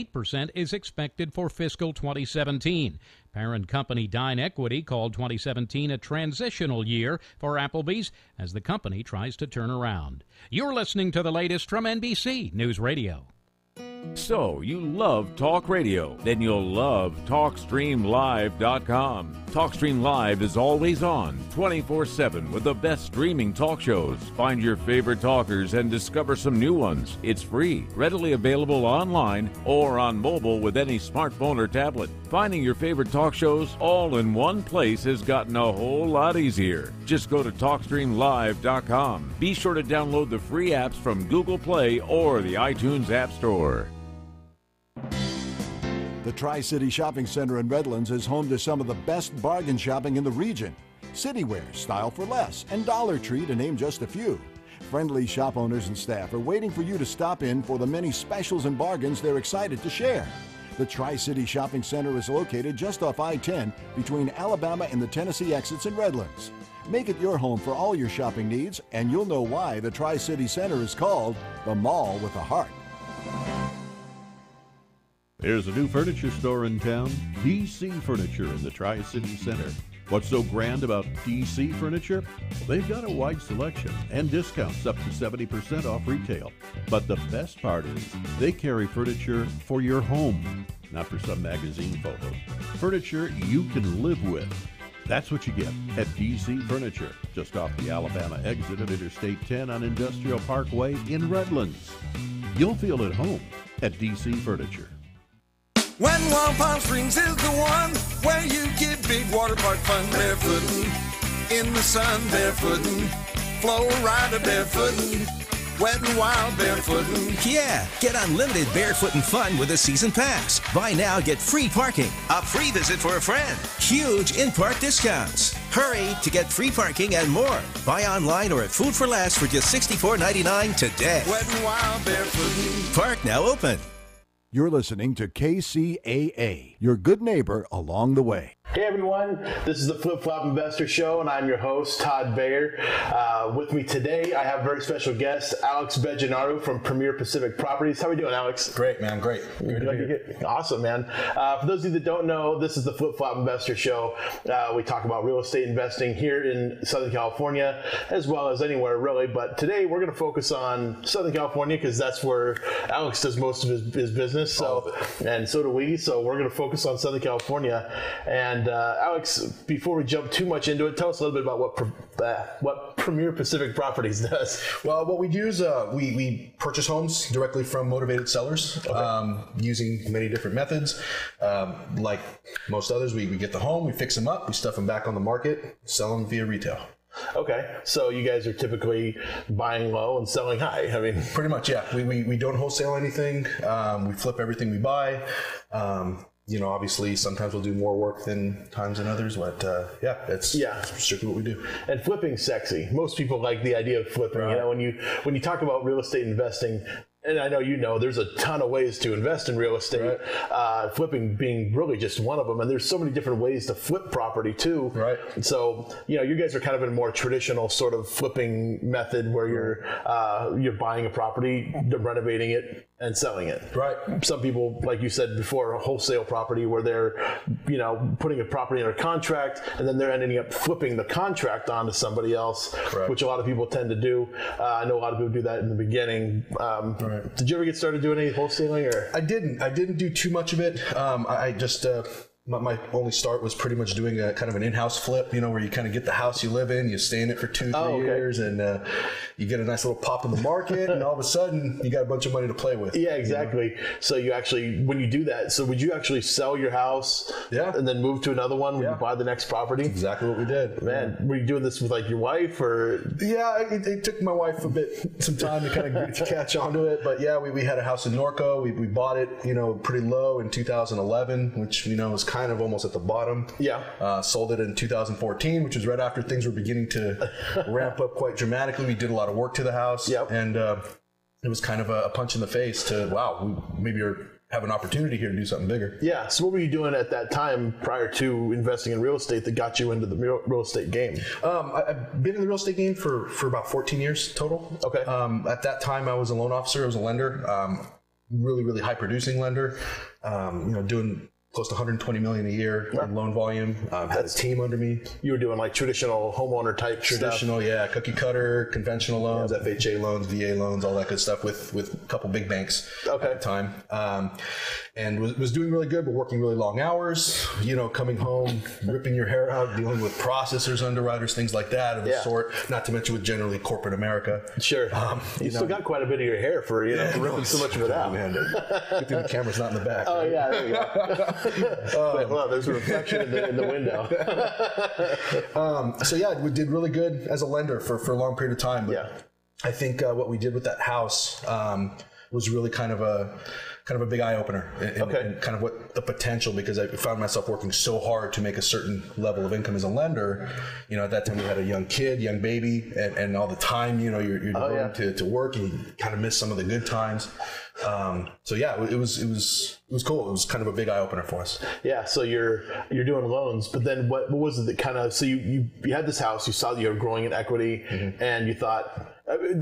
8% is expected for fiscal 2017. Parent company Dine Equity called 2017 a transitional year for Applebee's as the company tries to turn around. You're listening to the latest from NBC News Radio. So, you love talk radio? Then you'll love TalkStreamLive.com. TalkStream Live is always on, 24/7 with the best streaming talk shows. Find your favorite talkers and discover some new ones. It's free, readily available online or on mobile with any smartphone or tablet. Finding your favorite talk shows all in one place has gotten a whole lot easier. Just go to TalkStreamLive.com. Be sure to download the free apps from Google Play or the iTunes App Store. The Tri-City Shopping Center in Redlands is home to some of the best bargain shopping in the region. Citywear, Style for Less, and Dollar Tree, to name just a few. Friendly shop owners and staff are waiting for you to stop in for the many specials and bargains they're excited to share. The Tri-City Shopping Center is located just off I-10 between Alabama and the Tennessee exits in Redlands. Make it your home for all your shopping needs, and you'll know why the Tri-City Center is called the Mall with a Heart. There's a new furniture store in town, DC Furniture in the Tri-City Center. What's so grand about DC Furniture? Well, they've got a wide selection and discounts up to 70% off retail. But the best part is they carry furniture for your home, not for some magazine photo. Furniture you can live with. That's what you get at DC Furniture, just off the Alabama exit of Interstate 10 on Industrial Parkway in Redlands. You'll feel at home at DC Furniture. When Wild Palm Springs is the one where you get big water park fun, barefooting in the sun, barefooting, flow rider barefooting, wet and wild barefooting. Yeah, get unlimited barefooting fun with a season pass. Buy now, get free parking, a free visit for a friend, huge in-park discounts. Hurry to get free parking and more. Buy online or at Food for Less for just $64.99 today. Wet and wild barefooting. Park now open. You're listening to KCAA, your good neighbor along the way. Hey everyone, this is the Flip Flop Investor Show, and I'm your host, Todd Bayer. With me today, I have a very special guest, Alex Begginaru from Premier Pacific Properties. How are we doing, Alex? Great, man. Great. Awesome, man. For those of you that don't know, this is the Flip Flop Investor Show. We talk about real estate investing here in Southern California, as well as anywhere, really. But today, we're going to focus on Southern California because that's where Alex does most of his business. So, and so do we. So we're going to focus on Southern California. And Alex, before we jump too much into it, tell us a little bit about what Premier Pacific Properties does. Well, what we do is we purchase homes directly from motivated sellers, using many different methods. Like most others, we get the home, we fix them up, we stuff them back on the market, sell them via retail. Okay, so you guys are typically buying low and selling high. I mean, pretty much, yeah. We don't wholesale anything. We flip everything we buy. Obviously, sometimes we'll do more work than times than others, but that's strictly what we do. And flipping's sexy. Most people like the idea of flipping. Right. When you talk about real estate investing, and I know there's a ton of ways to invest in real estate, right. Flipping being really just one of them. And there's so many different ways to flip property too. Right. And so, you guys are kind of in a more traditional sort of flipping method where you're buying a property, renovating it, and selling it. Right. Some people, like you said before, a wholesale property where they're, putting a property under contract and then they're ending up flipping the contract onto somebody else, right. Which a lot of people tend to do. I know a lot of people do that in the beginning. Right. Did you ever get started doing any wholesaling? Or I didn't do too much of it. I just my only start was pretty much doing a kind of an in-house flip, where you kind of get the house you live in, you stay in it for 2-3 years, and you get a nice little pop in the market, and all of a sudden you got a bunch of money to play with. Yeah, exactly. So you actually, when you do that, would you actually sell your house and then move to another one when you buy the next property? That's exactly what we did. Man, were you doing this with like your wife or? Yeah, it took my wife some time to kind of catch on to it, but yeah, we had a house in Norco. We bought it, pretty low in 2011, which, was kind of almost at the bottom. Yeah. Sold it in 2014, which was right after things were beginning to ramp up quite dramatically. We did a lot of work to the house. Yep. And it was kind of a punch in the face to, wow, we maybe have an opportunity here to do something bigger. Yeah. So what were you doing at that time prior to investing in real estate that got you into the real estate game? I've been in the real estate game for about 14 years total. Okay. At that time, I was a loan officer. I was a lender. really, really high producing lender, doing close to 120 million a year in loan volume. Had a team under me. You were doing like traditional homeowner type Traditional, stuff. Yeah, cookie cutter, conventional loans, FHA loans, VA loans, all that good stuff with a couple big banks at the time. And was doing really good, but working really long hours, coming home, ripping your hair out, dealing with processors, underwriters, things like that of the sort, not to mention with generally corporate America. Sure. You still got quite a bit of your hair for ripping so much of it out. Man, good thing the camera's not in the back. Oh, right? yeah, there you go. Well, there's a reflection in the window. So yeah, we did really good as a lender for a long period of time. But I think what we did with that house was really kind of a big eye opener and kind of what the potential, because I found myself working so hard to make a certain level of income as a lender. At that time we had a young baby, and all the time, you're devoted to work, and you kind of miss some of the good times. So yeah, it was cool. It was kind of a big eye opener for us. Yeah. So you're doing loans, but then what was it that kind of, so you had this house, you saw that you were growing in equity, and you thought,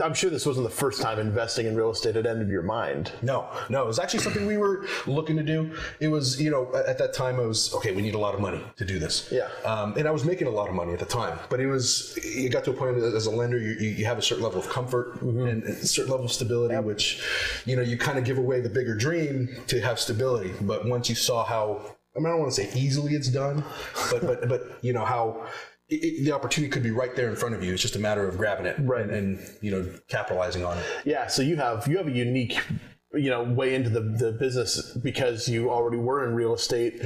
I'm sure this wasn't the first time investing in real estate had entered your mind. No, it was actually something we were looking to do. It was, at that time I was, okay, we need a lot of money to do this. Yeah. And I was making a lot of money at the time, but it got to a point as a lender, you have a certain level of comfort and a certain level of stability, which, you kind of give away the bigger dream to have stability. But once you saw how, I don't want to say easily it's done, but how the opportunity could be right there in front of you. It's just a matter of grabbing it and capitalizing on it. Yeah. So you have a unique way into the business because you already were in real estate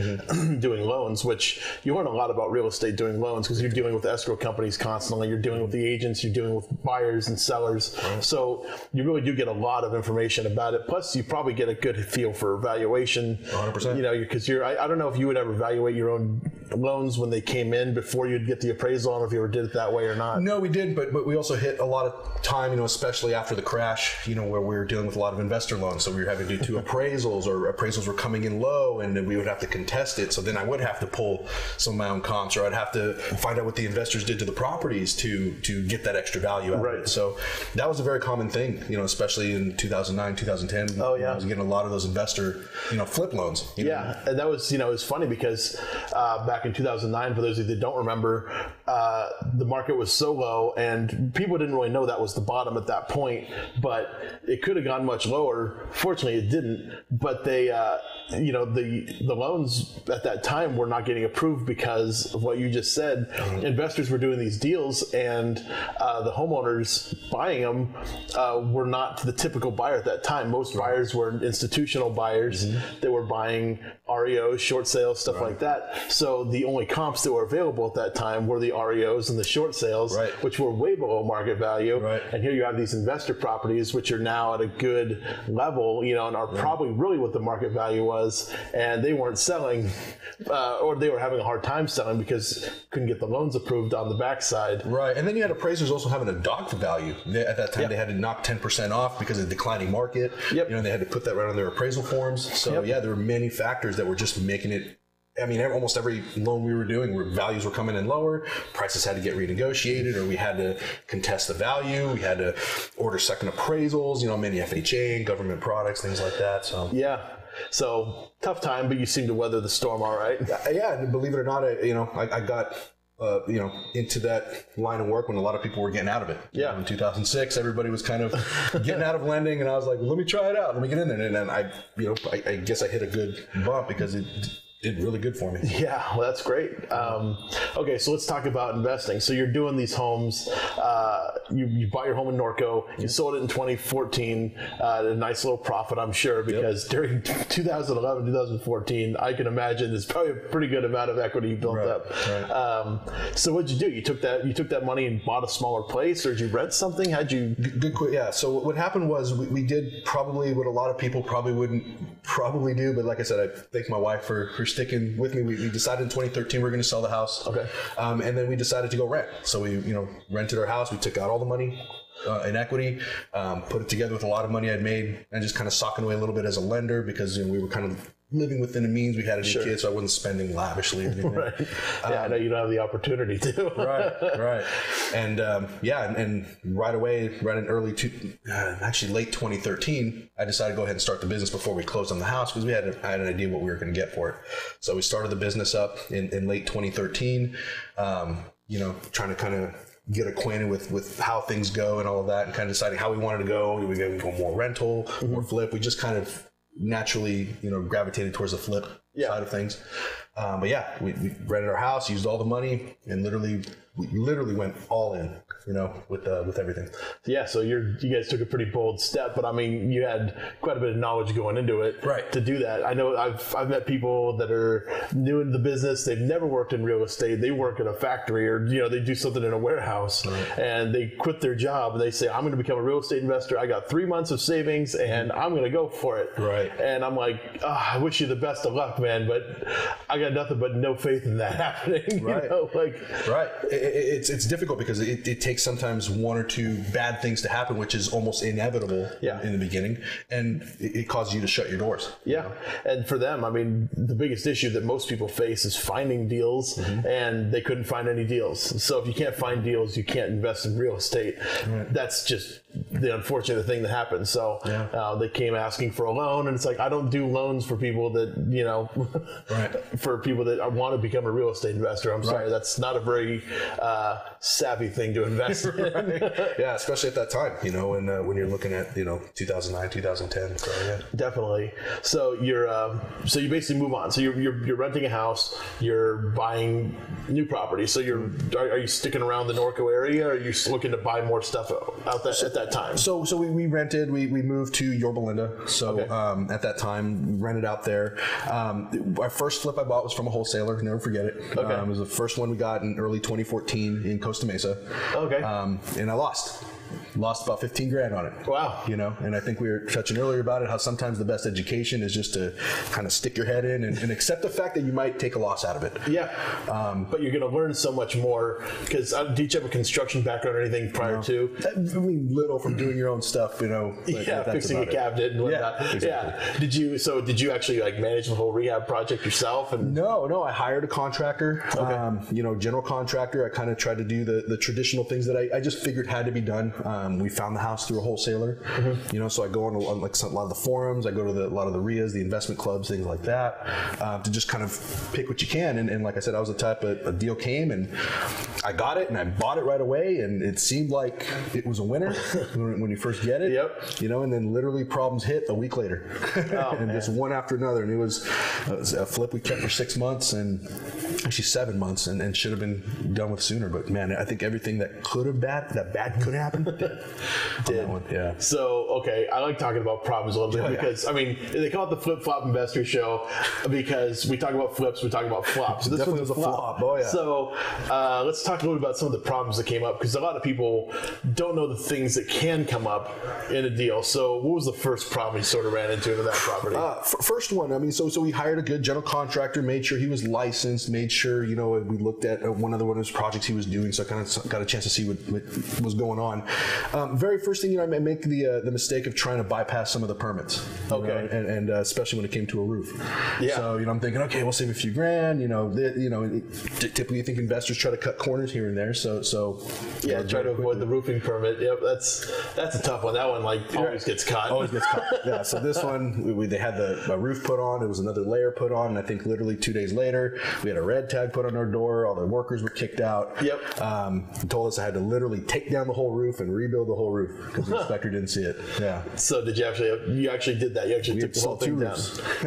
doing loans, which you learn a lot about real estate doing loans because you're dealing with escrow companies constantly. You're dealing with the agents, you're dealing with buyers and sellers. Right. So you really do get a lot of information about it. Plus you probably get a good feel for valuation. 100%. Because I don't know if you would ever evaluate your own loans when they came in before you'd get the appraisal. I don't know if you ever did it that way or not. No, we did, but we also hit a lot of time, especially after the crash, where we were dealing with a lot of investor loans. So we were having to do 2 appraisals, or appraisals were coming in low, and then we would have to contest it. So then I would have to pull some of my own comps, or I'd have to find out what the investors did to the properties to get that extra value out of it. So that was a very common thing, especially in 2009, 2010. Oh, yeah. I was getting a lot of those investor, flip loans. Yeah, and that was, it was funny because back in 2009, for those of you that don't remember, the market was so low, and people didn't really know that was the bottom at that point, but it could have gone much lower. Fortunately, it didn't, but they, the loans at that time were not getting approved because of what you just said. Investors were doing these deals, and the homeowners buying them were not the typical buyer at that time. Most buyers were institutional buyers. They were buying REOs, short sales, stuff like that. So the only comps that were available at that time were the REOs and the short sales, which were way below market value. And here you have these investor properties, which are now at a good level, and are probably really what the market value was, and they weren't selling, or they were having a hard time selling because couldn't get the loans approved on the backside. Right, and then you had appraisers also having a dock value. At that time, they had to knock 10% off because of the declining market. They had to put that right on their appraisal forms. So there were many factors that were just making it. Almost every loan we were doing, where values were coming in lower, prices had to get renegotiated, or we had to contest the value. We had to order second appraisals, many FHA and government products, things like that. So so tough time, but you seem to weather the storm all right. Yeah, and believe it or not, I got into that line of work when a lot of people were getting out of it. In 2006, everybody was kind of getting out of lending, and I was like, well, let me try it out. Let me get in there. And then I guess I hit a good bump because it did really good for me. Yeah, well, that's great. Okay, so let's talk about investing. So you're doing these homes. You bought your home in Norco. You sold it in 2014 at a nice little profit, I'm sure, because during 2011, 2014, I can imagine there's probably a pretty good amount of equity you built up. So what'd you do? You took that money and bought a smaller place, or did you rent something? How'd you? Good. Yeah. So what happened was we did probably what a lot of people probably wouldn't do, but like I said, I thank my wife for sticking with me. We decided in 2013 we were going to sell the house. And then we decided to go rent. So we rented our house. We took out all the money in equity, put it together with a lot of money I'd made, and just kind of socking away a little bit as a lender because we were kind of living within the means. We had a new kid, so I wasn't spending lavishly or anything. Right. Yeah, I know you don't have the opportunity to. Right. And and right away, right in actually late 2013, I decided to go ahead and start the business before we closed on the house because I had an idea what we were going to get for it. So we started the business up in late 2013, trying to kind of get acquainted with how things go and all of that, and kind of deciding how we wanted to go. We were going to go more rental, more flip. We just kind of naturally, gravitated towards the flip side of things. But yeah, we rented our house, used all the money, and we literally went all in, with everything. Yeah, so you guys took a pretty bold step, but I mean, you had quite a bit of knowledge going into it to do that. I know I've met people that are new into the business. They've never worked in real estate. They work at a factory or, they do something in a warehouse and they quit their job and they say, I'm going to become a real estate investor. I got 3 months of savings and I'm going to go for it. Right. And I'm like, I wish you the best of luck, man, but I got nothing but no faith in that happening. Right. Right. It's difficult because it takes sometimes one or two bad things to happen, which is almost inevitable in the beginning, and it causes you to shut your doors. Yeah. And for them, I mean, the biggest issue that most people face is finding deals, and they couldn't find any deals. So if you can't find deals, you can't invest in real estate. Right. That's just the unfortunate thing that happens. So they came asking for a loan, and it's like, I don't do loans for people that, for people that want to become a real estate investor. I'm sorry, that's not a very savvy thing to invest in. Yeah, especially at that time, when you're looking at 2009, 2010. So yeah, definitely. So you basically move on. So you're renting a house, you're buying new property. So are you sticking around the Norco area, or are you looking to buy more stuff out there at that time? So we rented. We moved to Yorba Linda. So at that time, we rented out there. Our first flip I bought was from a wholesaler. Never forget it. Okay. It was the first one we got in early 2014 in Costa Mesa. Okay. And I lost about 15 grand on it. Wow. And I think we were touching earlier about it, how sometimes the best education is just to kind of stick your head in and accept the fact that you might take a loss out of it. Yeah. But you're going to learn so much more because did you have a construction background or anything prior to? I mean, little from doing your own stuff, fixing a cabinet and whatnot. Yeah, exactly. Yeah. Did you actually manage the whole rehab project yourself? No, I hired a contractor, general contractor. I kind of tried to do the traditional things that I just figured had to be done. We found the house through a wholesaler, so I go on a lot of the forums, I go to a lot of the RIAs, the investment clubs, things like that, to just kind of pick what you can. And like I said, I was the type a deal came and I got it and I bought it right away, and it seemed like it was a winner when you first get it. Yep. And then literally problems hit a week later, and just one after another. And it was a flip we kept for 6 months and actually 7 months, and should have been done with sooner. But man, I think everything that bad could happen. Did. Yeah. So, I like talking about problems a little bit because, I mean, they call it the Flip Flop Investor Show because we talk about flips, we talk about flops. So this definitely was a flop. Oh, yeah. So, let's talk a little about some of the problems that came up because a lot of people don't know the things that can come up in a deal. So, what was the first problem you sort of ran into that property? First one, I mean, so we hired a good general contractor, made sure he was licensed, made sure, we looked at one of his projects he was doing, so I kind of got a chance to see what was going on. Very first thing, I make the mistake of trying to bypass some of the permits. Okay. And especially when it came to a roof. Yeah. So, I'm thinking, okay, we'll save a few grand. Typically, you think investors try to cut corners here and there. So try to avoid the roofing permit. Yep, that's a tough one. That one always gets caught. Always gets caught. Yeah. So this one, they had the roof put on. There was another layer put on. And I think literally 2 days later, we had a red tag put on our door. All the workers were kicked out. Yep. Told us I had to literally take down the whole roof and rebuild the whole roof because the inspector didn't see it. Yeah. So did you actually did that? You actually took the whole thing down.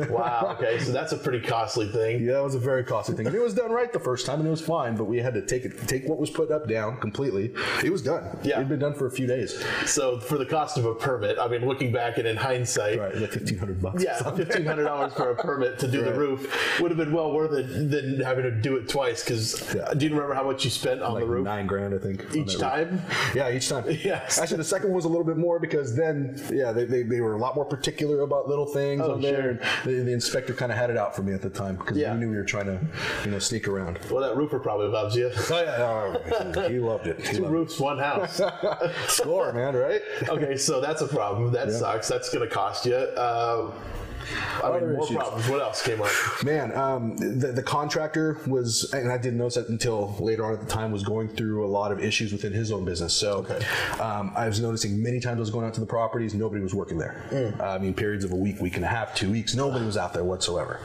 Wow. Okay. So that's a pretty costly thing. Yeah, it was a very costly thing. I mean, it was done right the first time and it was fine, but we had to take what was put up down completely. It was done. Yeah. It had been done for a few days. So for the cost of a permit, I mean, looking back and in hindsight, right, like $1,500. Yeah, $1,500 for a permit to do the roof would have been well worth it than having to do it twice. Because do you remember how much you spent on the roof? $9 grand, I think. Each time? Yeah, each time. Yes. Actually, the second one was a little bit more because then, they were a lot more particular about little things on there. Sure. And the inspector kind of had it out for me at the time because we knew we were trying to, sneak around. Well, that roofer probably loves you. Oh, yeah. He loved it. Two roofs, one house. Score, man, right? Okay, so that's a problem. That sucks. That's going to cost you. More problems. What else came up? Man, the contractor was, and I didn't notice that until later on at the time, was going through a lot of issues within his own business. So I was noticing many times I was going out to the properties, nobody was working there. I mean, periods of a week and a half, 2 weeks, nobody was out there whatsoever.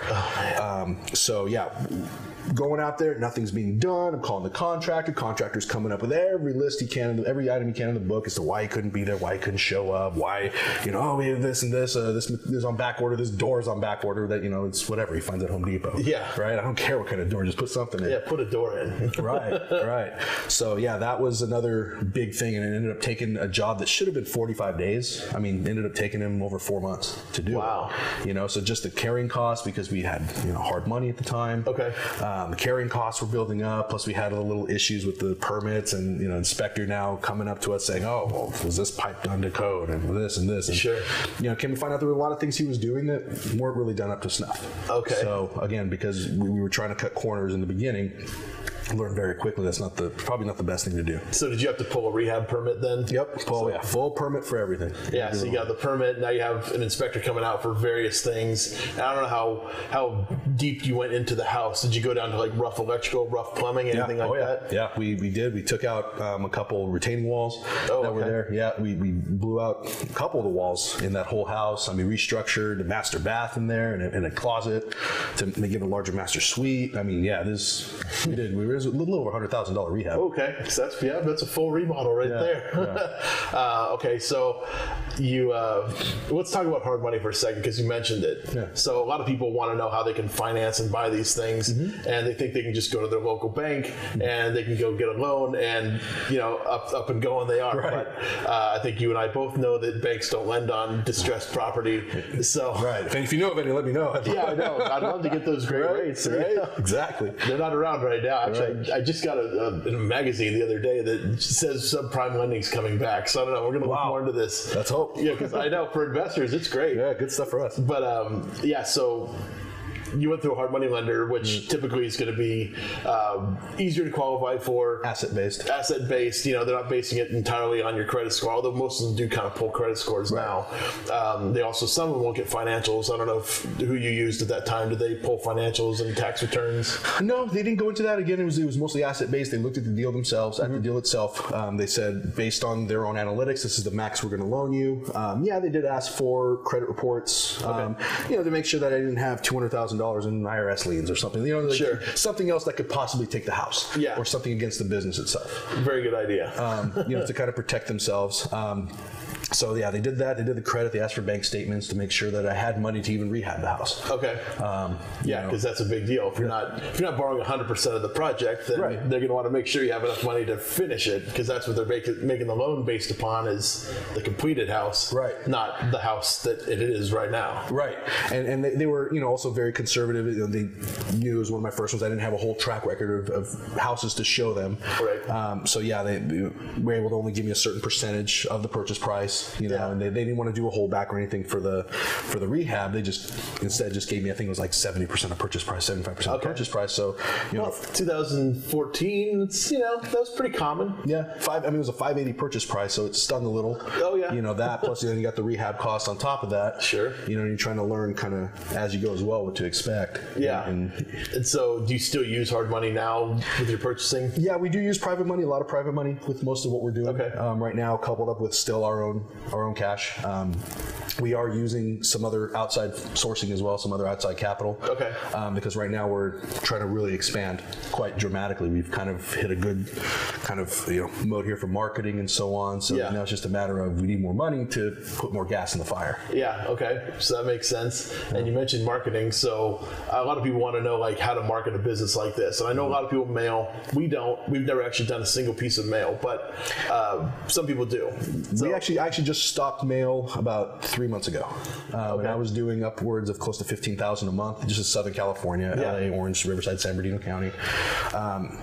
So yeah, going out there, nothing's being done. I'm calling the contractor. Contractor's coming up with every list he can, every item he can in the book as to why he couldn't be there, why he couldn't show up, why, we have this and this, this is on back order, this door's on back order, that, it's whatever he finds at Home Depot. Yeah. Right? I don't care what kind of door, just put something in. Yeah, put a door in. Right. So yeah, that was another big thing, and it ended up taking a job that should have been 45 days. I mean, ended up taking him over 4 months to do it. So just the carrying costs, because we had, hard money at the time. Okay. The carrying costs were building up, plus we had a little issues with the permits, and inspector now coming up to us saying, "Oh, well, was this pipe done to code, and this and this?" And, sure. Can we find out there were a lot of things he was doing that weren't really done up to snuff? Okay. So again, because we were trying to cut corners in the beginning, learned very quickly that's probably not the best thing to do. So did you have to pull a rehab permit then? Yep, full permit for everything. Yeah, so you got the permit, now you have an inspector coming out for various things. And I don't know how deep you went into the house. Did you go down to like rough electrical, rough plumbing, anything like that? Yeah, we did. We took out a couple retaining walls that were there. Yeah, we blew out a couple of the walls in that whole house. I mean, restructured the master bath in there and a closet to give a larger master suite. I mean, yeah, we did. We were a little over $100,000 rehab. Okay, so that's a full remodel right there. Yeah. Okay, so you let's talk about hard money for a second, because you mentioned it. Yeah. So a lot of people want to know how they can finance and buy these things, and they think they can just go to their local bank and they can go get a loan, and up and going they are. Right. But I think you and I both know that banks don't lend on distressed property. So if you know of any, let me know. Yeah, I know. I'd love to get those great rates. Right? Exactly. They're not around right now. Actually, I just got a magazine the other day that says subprime lending's coming back. So I don't know. We're going to look more into this. Let's hope. Yeah, because I know for investors it's great. Yeah, good stuff for us. But so you went through a hard money lender, which typically is going to be easier to qualify for. Asset-based. They're not basing it entirely on your credit score, although most of them do kind of pull credit scores now. They also, some of them won't get financials. I don't know who you used at that time. Did they pull financials and tax returns? No, they didn't go into that. Again, it was mostly asset-based. They looked at the deal themselves, at the deal itself. They said, based on their own analytics, this is the max we're going to loan you. They did ask for credit reports, to make sure that I didn't have $200,000 in IRS liens or something, something else that could possibly take the house, or something against the business itself. Very good idea. To kind of protect themselves. So yeah, they did that. They did the credit. They asked for bank statements to make sure that I had money to even rehab the house. Okay. Because that's a big deal. If you're not borrowing 100% of the project, then they're going to want to make sure you have enough money to finish it, because that's what they're making the loan based upon, is the completed house, not the house that it is right now. Right. And they were also very conservative. They knew it was one of my first ones. I didn't have a whole track record of houses to show them. Right. So yeah, they were able to only give me a certain percentage of the purchase price. And they didn't want to do a holdback or anything for the rehab. They instead gave me, I think it was like 70% of purchase price, 75% of purchase price. So 2014, that was pretty common. Yeah, it was a $580 purchase price, so it stung a little. Oh yeah. That plus then you got the rehab costs on top of that. Sure. You're trying to learn kind of as you go as well what to expect. Yeah. And so, do you still use hard money now with your purchasing? Yeah, we do use private money, a lot of private money with most of what we're doing. Okay. Right now, coupled up with still our own cash. We are using some other outside sourcing as well, some other outside capital. Okay. Because right now we're trying to really expand quite dramatically. We've kind of hit a good kind of mode here for marketing and so on. So now it's just a matter of we need more money to put more gas in the fire. Yeah. Okay. So that makes sense. And you mentioned marketing. So a lot of people want to know how to market a business like this. And I know a lot of people mail. We don't. We've never actually done a single piece of mail, but some people do. So, I actually just stopped mail about 3 months ago. When I was doing upwards of close to $15,000 a month, just in Southern California, LA, Orange, Riverside, San Bernardino County.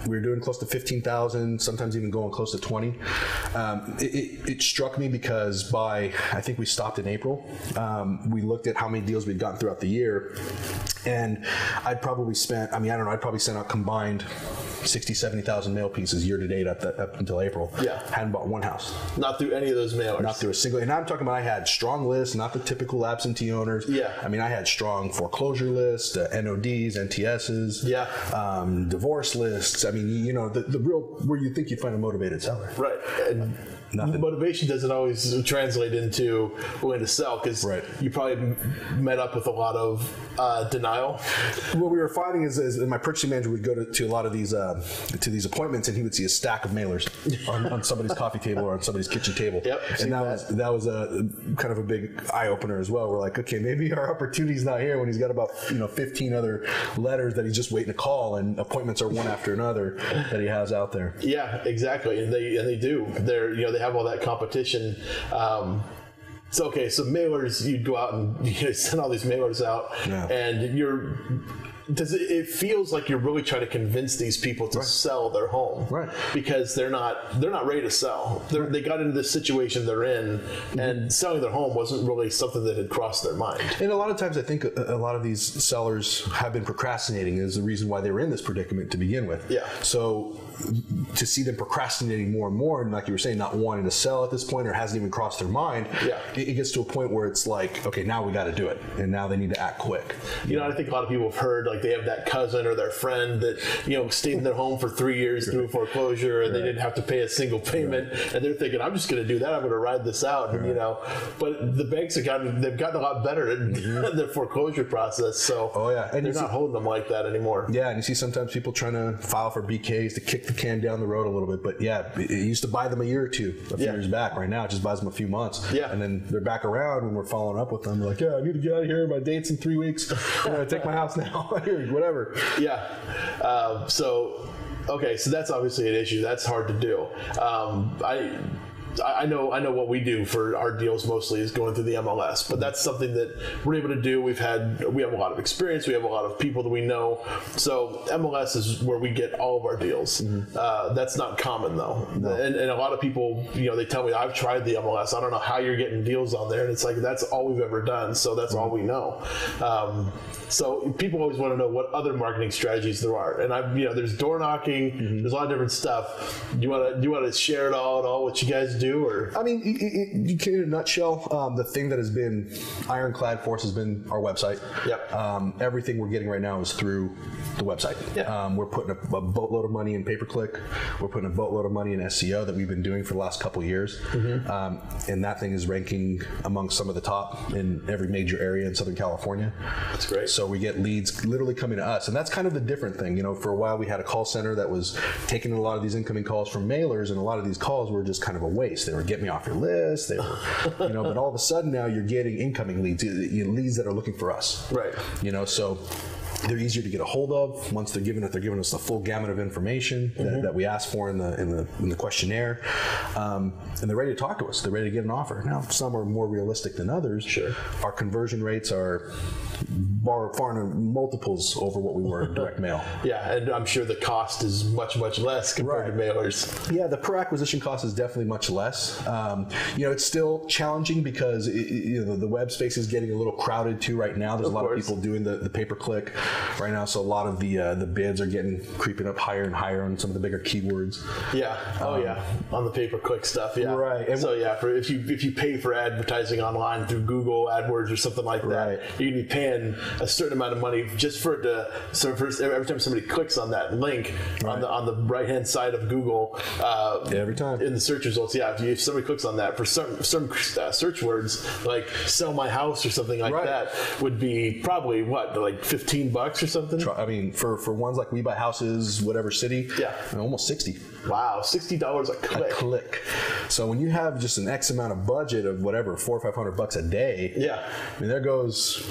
We were doing close to $15,000, sometimes even going close to $20,000. It struck me because I think we stopped in April. We looked at how many deals we'd gotten throughout the year, and I'd probably spent, I'd probably sent out combined 70,000 mail pieces year to date up until April. Yeah. Hadn't bought one house. Not through any of those mailers. Not through a single. And I'm talking about I had strong lists, not the typical absentee owners. Yeah. I mean, I had strong foreclosure lists, NODs, NTSs. Yeah. Divorce lists. I mean, the real where you think you'd find a motivated seller. Right. And nothing. Motivation doesn't always translate into willing to sell, because you probably met up with a lot of denial. What we were finding is my purchasing manager would go to a lot of these appointments, and he would see a stack of mailers on somebody's coffee table or on somebody's kitchen table. Yep. And that was a kind of a big eye opener as well. We're like, okay, maybe our opportunity's not here when he's got about 15 other letters that he's just waiting to call, and appointments are one after another that he has out there. Yeah, exactly. And they do. They have all that competition. So mailers, you'd go out and send all these mailers out, and it feels like you're really trying to convince these people to sell their home, right? Because they're not ready to sell. They got into this situation they're in, and selling their home wasn't really something that had crossed their mind. And a lot of times, I think a lot of these sellers have been procrastinating is the reason why they were in this predicament to begin with. Yeah. So to see them procrastinating more and more, and like you were saying, not wanting to sell at this point or hasn't even crossed their mind, it gets to a point where it's like, okay, now we got to do it, and now they need to act quick. I think a lot of people have heard they have that cousin or their friend that stayed in their home for 3 years through a foreclosure, and they didn't have to pay a single payment, and they're thinking, I'm just going to do that. I'm going to ride this out, and, but the banks they've gotten a lot better in their foreclosure process. So and they're not holding them like that anymore. Yeah, and you see sometimes people trying to file for BKs to kick the can down the road a little bit, but it used to buy them a year or two a few years back. Right now, it just buys them a few months, and then they're back around when we're following up with them. They're like, I need to get out of here. My date's in 3 weeks. I'm going to take my house now. Whatever. Yeah. So that's obviously an issue. That's hard to do. I know what we do for our deals mostly is going through the MLS, but that's something that we're able to do. We have a lot of experience. We have a lot of people that we know. So MLS is where we get all of our deals. That's not common though. No. And a lot of people, they tell me, I've tried the MLS. I don't know how you're getting deals on there. And it's like, that's all we've ever done. So that's all we know. So people always want to know what other marketing strategies there are. And there's door knocking. There's a lot of different stuff. Do you want to share it all what you guys do? Or I mean, you can, in a nutshell, the thing that has been ironclad for us has been our website. Yep. Everything we're getting right now is through the website. Yep. We're putting a boatload of money in pay-per-click. We're putting a boatload of money in SEO that we've been doing for the last couple of years. And that thing is ranking among some of the top in every major area in Southern California. That's great. So we get leads literally coming to us. And that's kind of the different thing. For a while we had a call center that was taking a lot of these incoming calls from mailers, and a lot of these calls were just kind of a waste. They were get me off your list. They were, but all of a sudden now you're getting incoming leads, leads that are looking for us. Right. So they're easier to get a hold of once they're giving us the full gamut of information that we ask for in the questionnaire, and they're ready to talk to us. They're ready to get an offer. Now, some are more realistic than others. Sure. Our conversion rates are far in multiples over what we were in direct mail. Yeah, and I'm sure the cost is much, much less compared to mailers. Yeah, the per acquisition cost is definitely much less. It's still challenging because the web space is getting a little crowded too right now. There's a lot of people doing the pay-per-click right now, so a lot of the bids are creeping up higher and higher on some of the bigger keywords. Yeah. On the pay-per-click stuff. Yeah. Right. And so if you pay for advertising online through Google AdWords or something like that, you're gonna be paying a certain amount of money just for it to. So every time somebody clicks on that link on the right hand side of Google, every time in the search results, if somebody clicks on that for some search words like "sell my house" or something like that, would be probably like $15 or something. I mean, for ones like We Buy Houses, whatever city, almost 60. Wow, $60 a click. A click. So when you have just an X amount of budget of whatever, $400 or $500 a day, I mean, there goes,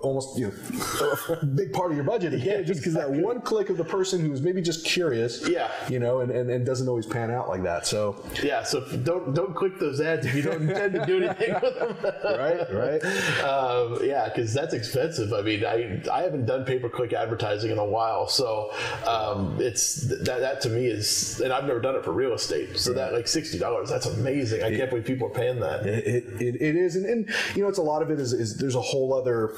almost a big part of your budget again, just because that one click of the person who's maybe just curious, and doesn't always pan out like that. So so don't click those ads if you don't intend to do anything with them. right. Because that's expensive. I mean, I haven't done pay-per-click advertising in a while, so it's that to me is, and I've never done it for real estate. So that like $60, that's amazing. I can't believe people are paying that. It is, and it's a lot of it is there's a whole other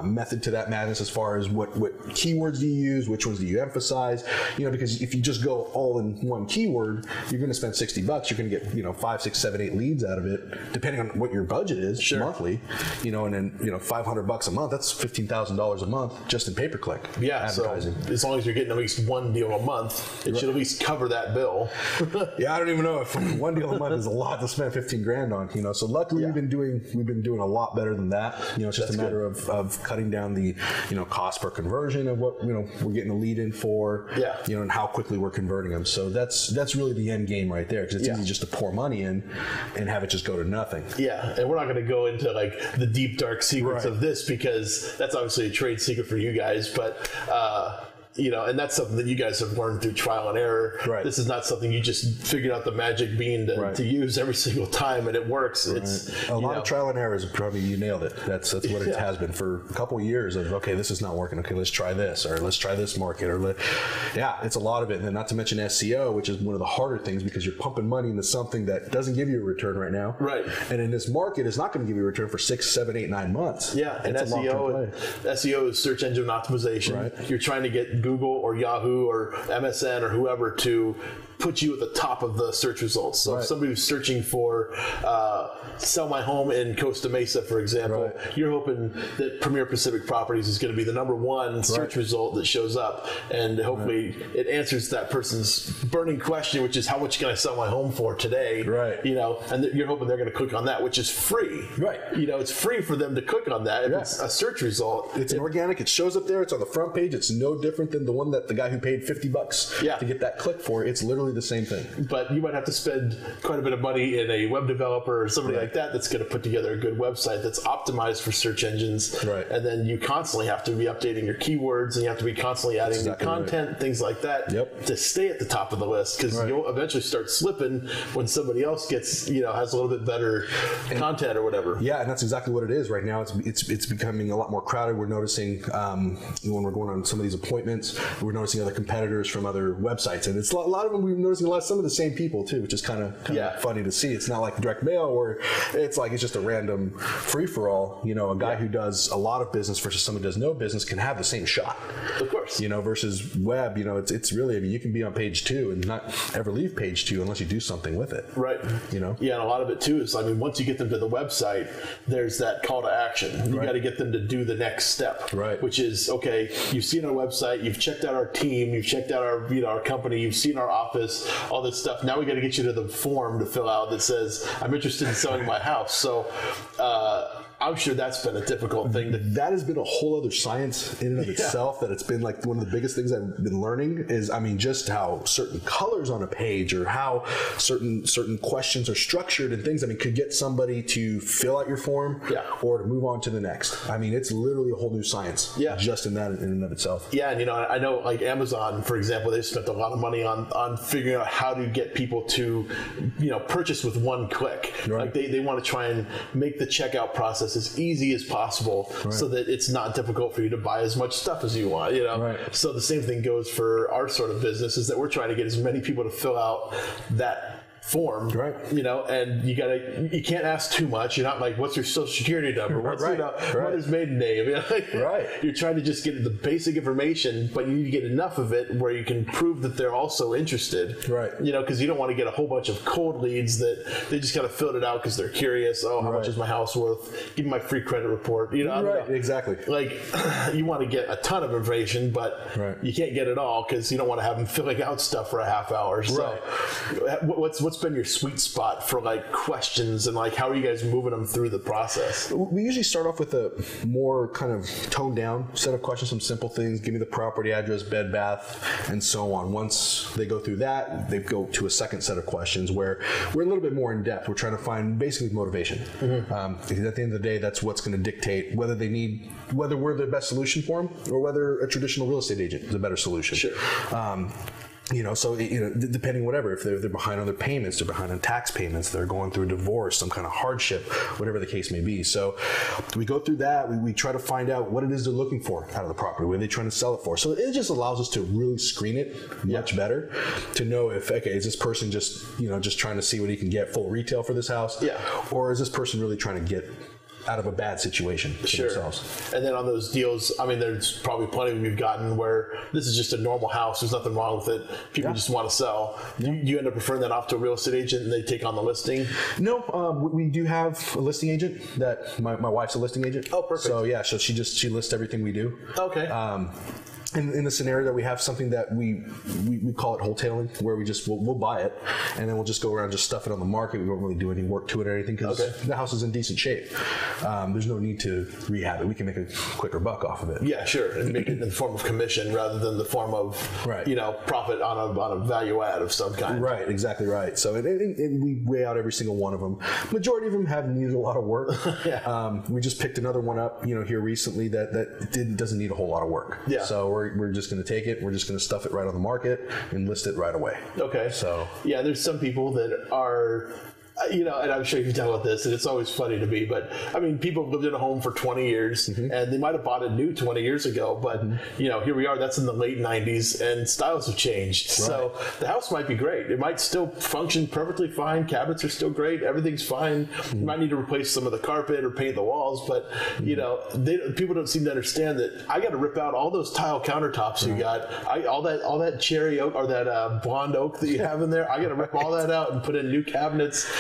method to that madness as far as what keywords do you use, which ones do you emphasize, because if you just go all in one keyword, you're going to spend $60. You're going to get 5, 6, 7, 8 leads out of it, depending on what your budget is monthly. And then $500 a month, that's $15,000 a month just in pay-per-click advertising. So as long as you're getting at least one deal a month, it should at least cover that bill. Yeah, I don't even know if one deal a month is a lot to spend $15,000 on. So luckily we've been doing a lot better than that. It's just a matter of cutting down the cost per conversion of what we're getting a lead in for. And how quickly we're converting them. So that's really the end game right there, because it's easy just to pour money in and have it just go to nothing. Yeah, and we're not going to go into like the deep dark secrets of this, because that's obviously a trade secret for you guys, but and that's something that you guys have learned through trial and error. Right. This is not something you just figured out the magic bean to use every single time and it works. Right. It's a lot of trial and error is probably, you nailed it. That's what it has been for a couple of years of, okay, this is not working. Okay, let's try this, or let's try this market, or it's a lot of it. And then not to mention SEO, which is one of the harder things, because you're pumping money into something that doesn't give you a return right now. Right. And in this market, it's not going to give you a return for 6, 7, 8, 9 months. Yeah. And SEO is search engine optimization. Right. You're trying to get Google or Yahoo or MSN or whoever to put you at the top of the search results. So if somebody who's searching for sell my home in Costa Mesa, for example, you're hoping that Premier Pacific Properties is going to be the #1 search result that shows up, and hopefully it answers that person's burning question, which is how much can I sell my home for today? Right. And you're hoping they're going to click on that, which is free. Right. It's free for them to click on that. If it's a search result, it's organic. It shows up there. It's on the front page. It's no different than the one that the guy who paid $50 to get that click for. It's literally the same thing. But you might have to spend quite a bit of money in a web developer or somebody like that that's going to put together a good website that's optimized for search engines. Right. And then you constantly have to be updating your keywords, and you have to be constantly adding new content, things like that, to stay at the top of the list, because you'll eventually start slipping when somebody else gets, has a little bit better content or whatever. Yeah, and that's exactly what it is right now. It's becoming a lot more crowded. We're noticing when we're going on some of these appointments, we're noticing other competitors from other websites, and it's a lot of them. We're noticing some of the same people too, which is kind of funny to see. It's not like direct mail where it's just a random free for all. A guy who does a lot of business versus someone who does no business can have the same shot. Of course. Versus web. It's really, you can be on page 2 and not ever leave page 2 unless you do something with it. Right. Yeah, and a lot of it too is, once you get them to the website, there's that call to action. You got to get them to do the next step. Right. Which is, okay, you've seen our website, you've checked out our team, you've checked out our our company, you've seen our office, all this stuff. Now we got to get you to the form to fill out that says, I'm interested in selling my house. So I'm sure that's been a difficult thing. That has been a whole other science in and of itself, that it's been like one of the biggest things I've been learning is, just how certain colors on a page or how certain questions are structured and things, could get somebody to fill out your form or to move on to the next. It's literally a whole new science just in that in and of itself. Yeah, and I know like Amazon, for example, they've spent a lot of money on figuring out how to get people to, purchase with one click. Right. Like they want to try and make the checkout process as easy as possible so that it's not difficult for you to buy as much stuff as you want, So the same thing goes for our sort of business, is that we're trying to get as many people to fill out that form, and you can't ask too much. You're not like, what's your social security number? What's what is maiden name? You're trying to just get the basic information, but you need to get enough of it where you can prove that they're also interested. Because you don't want to get a whole bunch of cold leads that they just kind of filled it out because they're curious. Oh, how much is my house worth? Give me my free credit report. Exactly. Like you want to get a ton of information, but you can't get it all because you don't want to have them filling out stuff for a half hour. So what's been your sweet spot for like questions, and like how are you guys moving them through the process? We usually start off with a more kind of toned down set of questions, some simple things. Give me the property address, bed, bath, and so on. Once they go through that, they go to a second set of questions where we're a little bit more in depth. We're trying to find basically motivation. Because at the end of the day, that's what's going to dictate whether we're the best solution for them or whether a traditional real estate agent is a better solution. Sure. Depending whatever, if they're behind on their payments, they're behind on tax payments, they're going through a divorce, some kind of hardship, whatever the case may be. So we go through that. We try to find out what it is they're looking for out of the property. What are they trying to sell it for? So it just allows us to really screen it much better to know if, is this person just trying to see what he can get full retail for this house? Yeah. Or is this person really trying to get out of a bad situation for themselves. And then on those deals, I mean, there's probably plenty of them you've gotten where this is just a normal house. There's nothing wrong with it. People just want to sell. Do you end up referring that off to a real estate agent and they take on the listing? No, we do have a listing agent that my wife's a listing agent. Oh, perfect. So yeah, so she lists everything we do. Okay. In the scenario that we have something that we call it wholetailing, where we'll buy it and then we'll just go around and just stuff it on the market. We won't really do any work to it or anything because the house is in decent shape. There's no need to rehab it. We can make a quicker buck off of it. Yeah, sure, and make it in the form of commission rather than the form of profit on a value add of some kind. Right, exactly right. So and we weigh out every single one of them. Majority of them have needed a lot of work. We just picked another one up, here recently that doesn't need a whole lot of work. Yeah. So we're just going to take it. We're just going to stuff it right on the market and list it right away. Okay. So yeah, there's some people that are, and I'm sure you've dealt with this, and it's always funny to me, but I mean, people have lived in a home for 20 years, and they might have bought it new 20 years ago, but, here we are, that's in the late 90s, and styles have changed. Right. So the house might be great. It might still function perfectly fine. Cabinets are still great. Everything's fine. You might need to replace some of the carpet or paint the walls, but, people don't seem to understand that I got to rip out all those tile countertops you got, all that cherry oak or that blonde oak that you have in there. I got to rip all that out and put in new cabinets.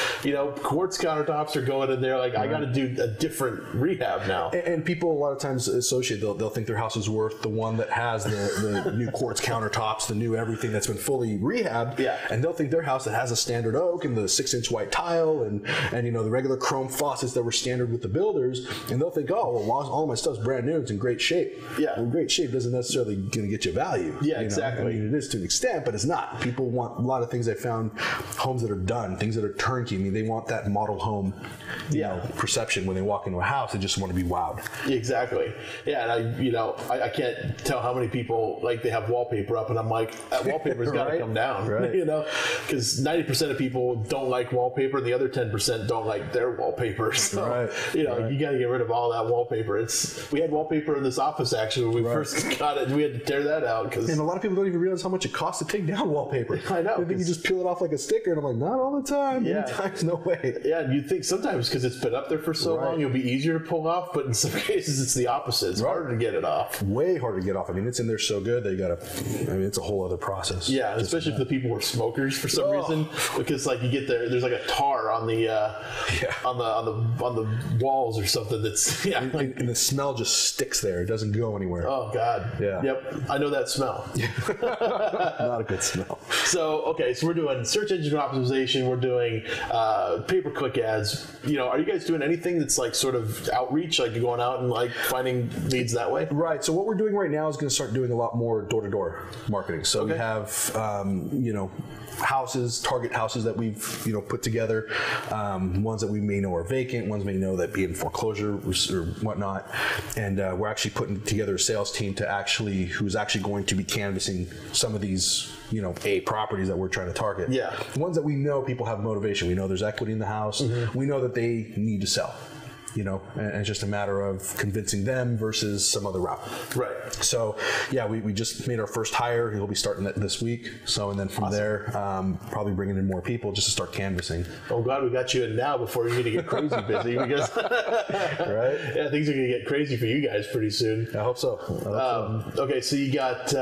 Quartz countertops are going in there. Like, I got to do a different rehab now. And people a lot of times associate, they'll think their house is worth the one that has the new quartz countertops, the new everything that's been fully rehabbed. Yeah. And they'll think their house that has a standard oak and the 6-inch white tile and the regular chrome faucets that were standard with the builders. And they'll think, oh, well, all my stuff's brand new. It's in great shape. Yeah. Well, great shape doesn't necessarily going to get you value. Yeah, exactly. I mean, it is to an extent, but it's not. People want a lot of things. I found homes that are done, things that are turnkey. I mean, they want that model home, perception when they walk into a house. They just want to be wowed. Exactly. Yeah, and I can't tell how many people they have wallpaper up, and I'm like, that wallpaper's got to come down, right? Because 90% of people don't like wallpaper, and the other 10% don't like their wallpaper. So you got to get rid of all that wallpaper. We had wallpaper in this office actually when we first got it. We had to tear that out and a lot of people don't even realize how much it costs to take down wallpaper. I know. They think you just peel it off like a sticker, and I'm like, not all the time. Yeah. Many times, no way. Yeah, and you'd think sometimes because it's been up there for so long, it'll be easier to pull off, but in some cases it's the opposite. It's harder to get it off. Way harder to get off. I mean, it's in there so good that it's a whole other process. Yeah, especially if the people were smokers for some reason, because you get there's like a tar on the on the walls or something that's and the smell just sticks there. It doesn't go anywhere. Oh God. Yeah. Yep. I know that smell. Not a good smell. So we're doing search engine optimization. We're doing pay-per-click ads. Are you guys doing anything that's sort of outreach, like going out and finding leads that way? Right. So what we're doing right now is going to start doing a lot more door-to-door marketing. So we have target houses that we've put together, ones that we may know are vacant, ones may know that be in foreclosure or whatnot, and we're actually putting together a sales team who's actually going to be canvassing some of these properties that we're trying to target. Yeah, ones that we know people have motivation. We know there's equity in the house. Mm-hmm. We know that they need to sell. And it's just a matter of convincing them versus some other route. Right. So, we just made our first hire. He'll be starting that this week. So, and then from there, probably bringing in more people just to start canvassing. I'm glad we got you in now before you're going to get crazy busy because, right? Yeah, things are going to get crazy for you guys pretty soon. I hope so. Okay, so you got...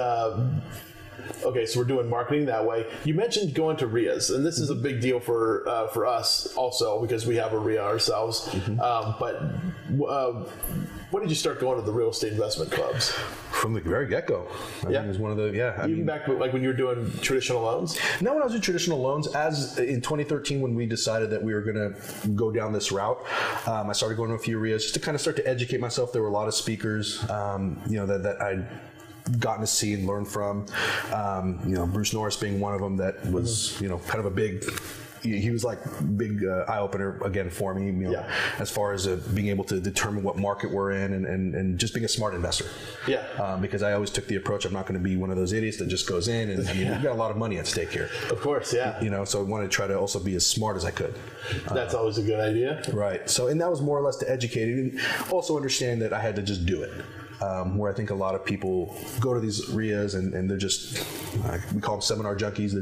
Okay, so we're doing marketing that way. You mentioned going to RIAs, and this is a big deal for us also because we have a RIA ourselves. But when did you start going to the real estate investment clubs? From the very get-go. I think it was one of the, Even back when you were doing traditional loans? No, when I was doing traditional loans, as in 2013 when we decided that we were going to go down this route, I started going to a few RIAs just to kind of start to educate myself. There were a lot of speakers, that I'd gotten to see and learn from, Bruce Norris being one of them that was, kind of a big, he was like big eye opener again for me, as far as being able to determine what market we're in and just being a smart investor. Yeah. Because I always took the approach, I'm not going to be one of those idiots that just goes in and we've got a lot of money at stake here. Of course. Yeah. So I wanted to try to also be as smart as I could. That's always a good idea. Right. So, and that was more or less to educate and also understand that I had to just do it. where I think a lot of people go to these RIAs and they're just, we call them seminar junkies.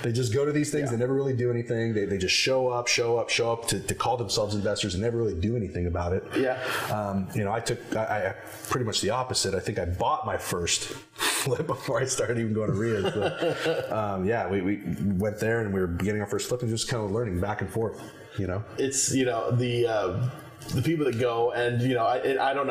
They just go to these things. They never really do anything. They just show up to call themselves investors and never really do anything about it. Yeah. I pretty much the opposite. I think I bought my first flip before I started even going to RIAs. But, we went there and we were getting our first flip and just kind of learning back and forth. It's the people that go and I don't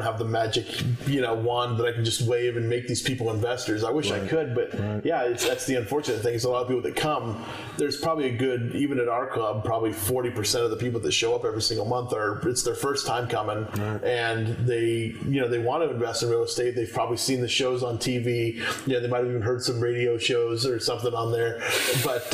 have the magic wand that I can just wave and make these people investors. I wish I could, but that's the unfortunate thing is a lot of people that come, there's probably a good, even at our club, probably 40% of the people that show up every single month it's their first time coming, and they want to invest in real estate. They've probably seen the shows on TV. They might have even heard some radio shows or something on there, but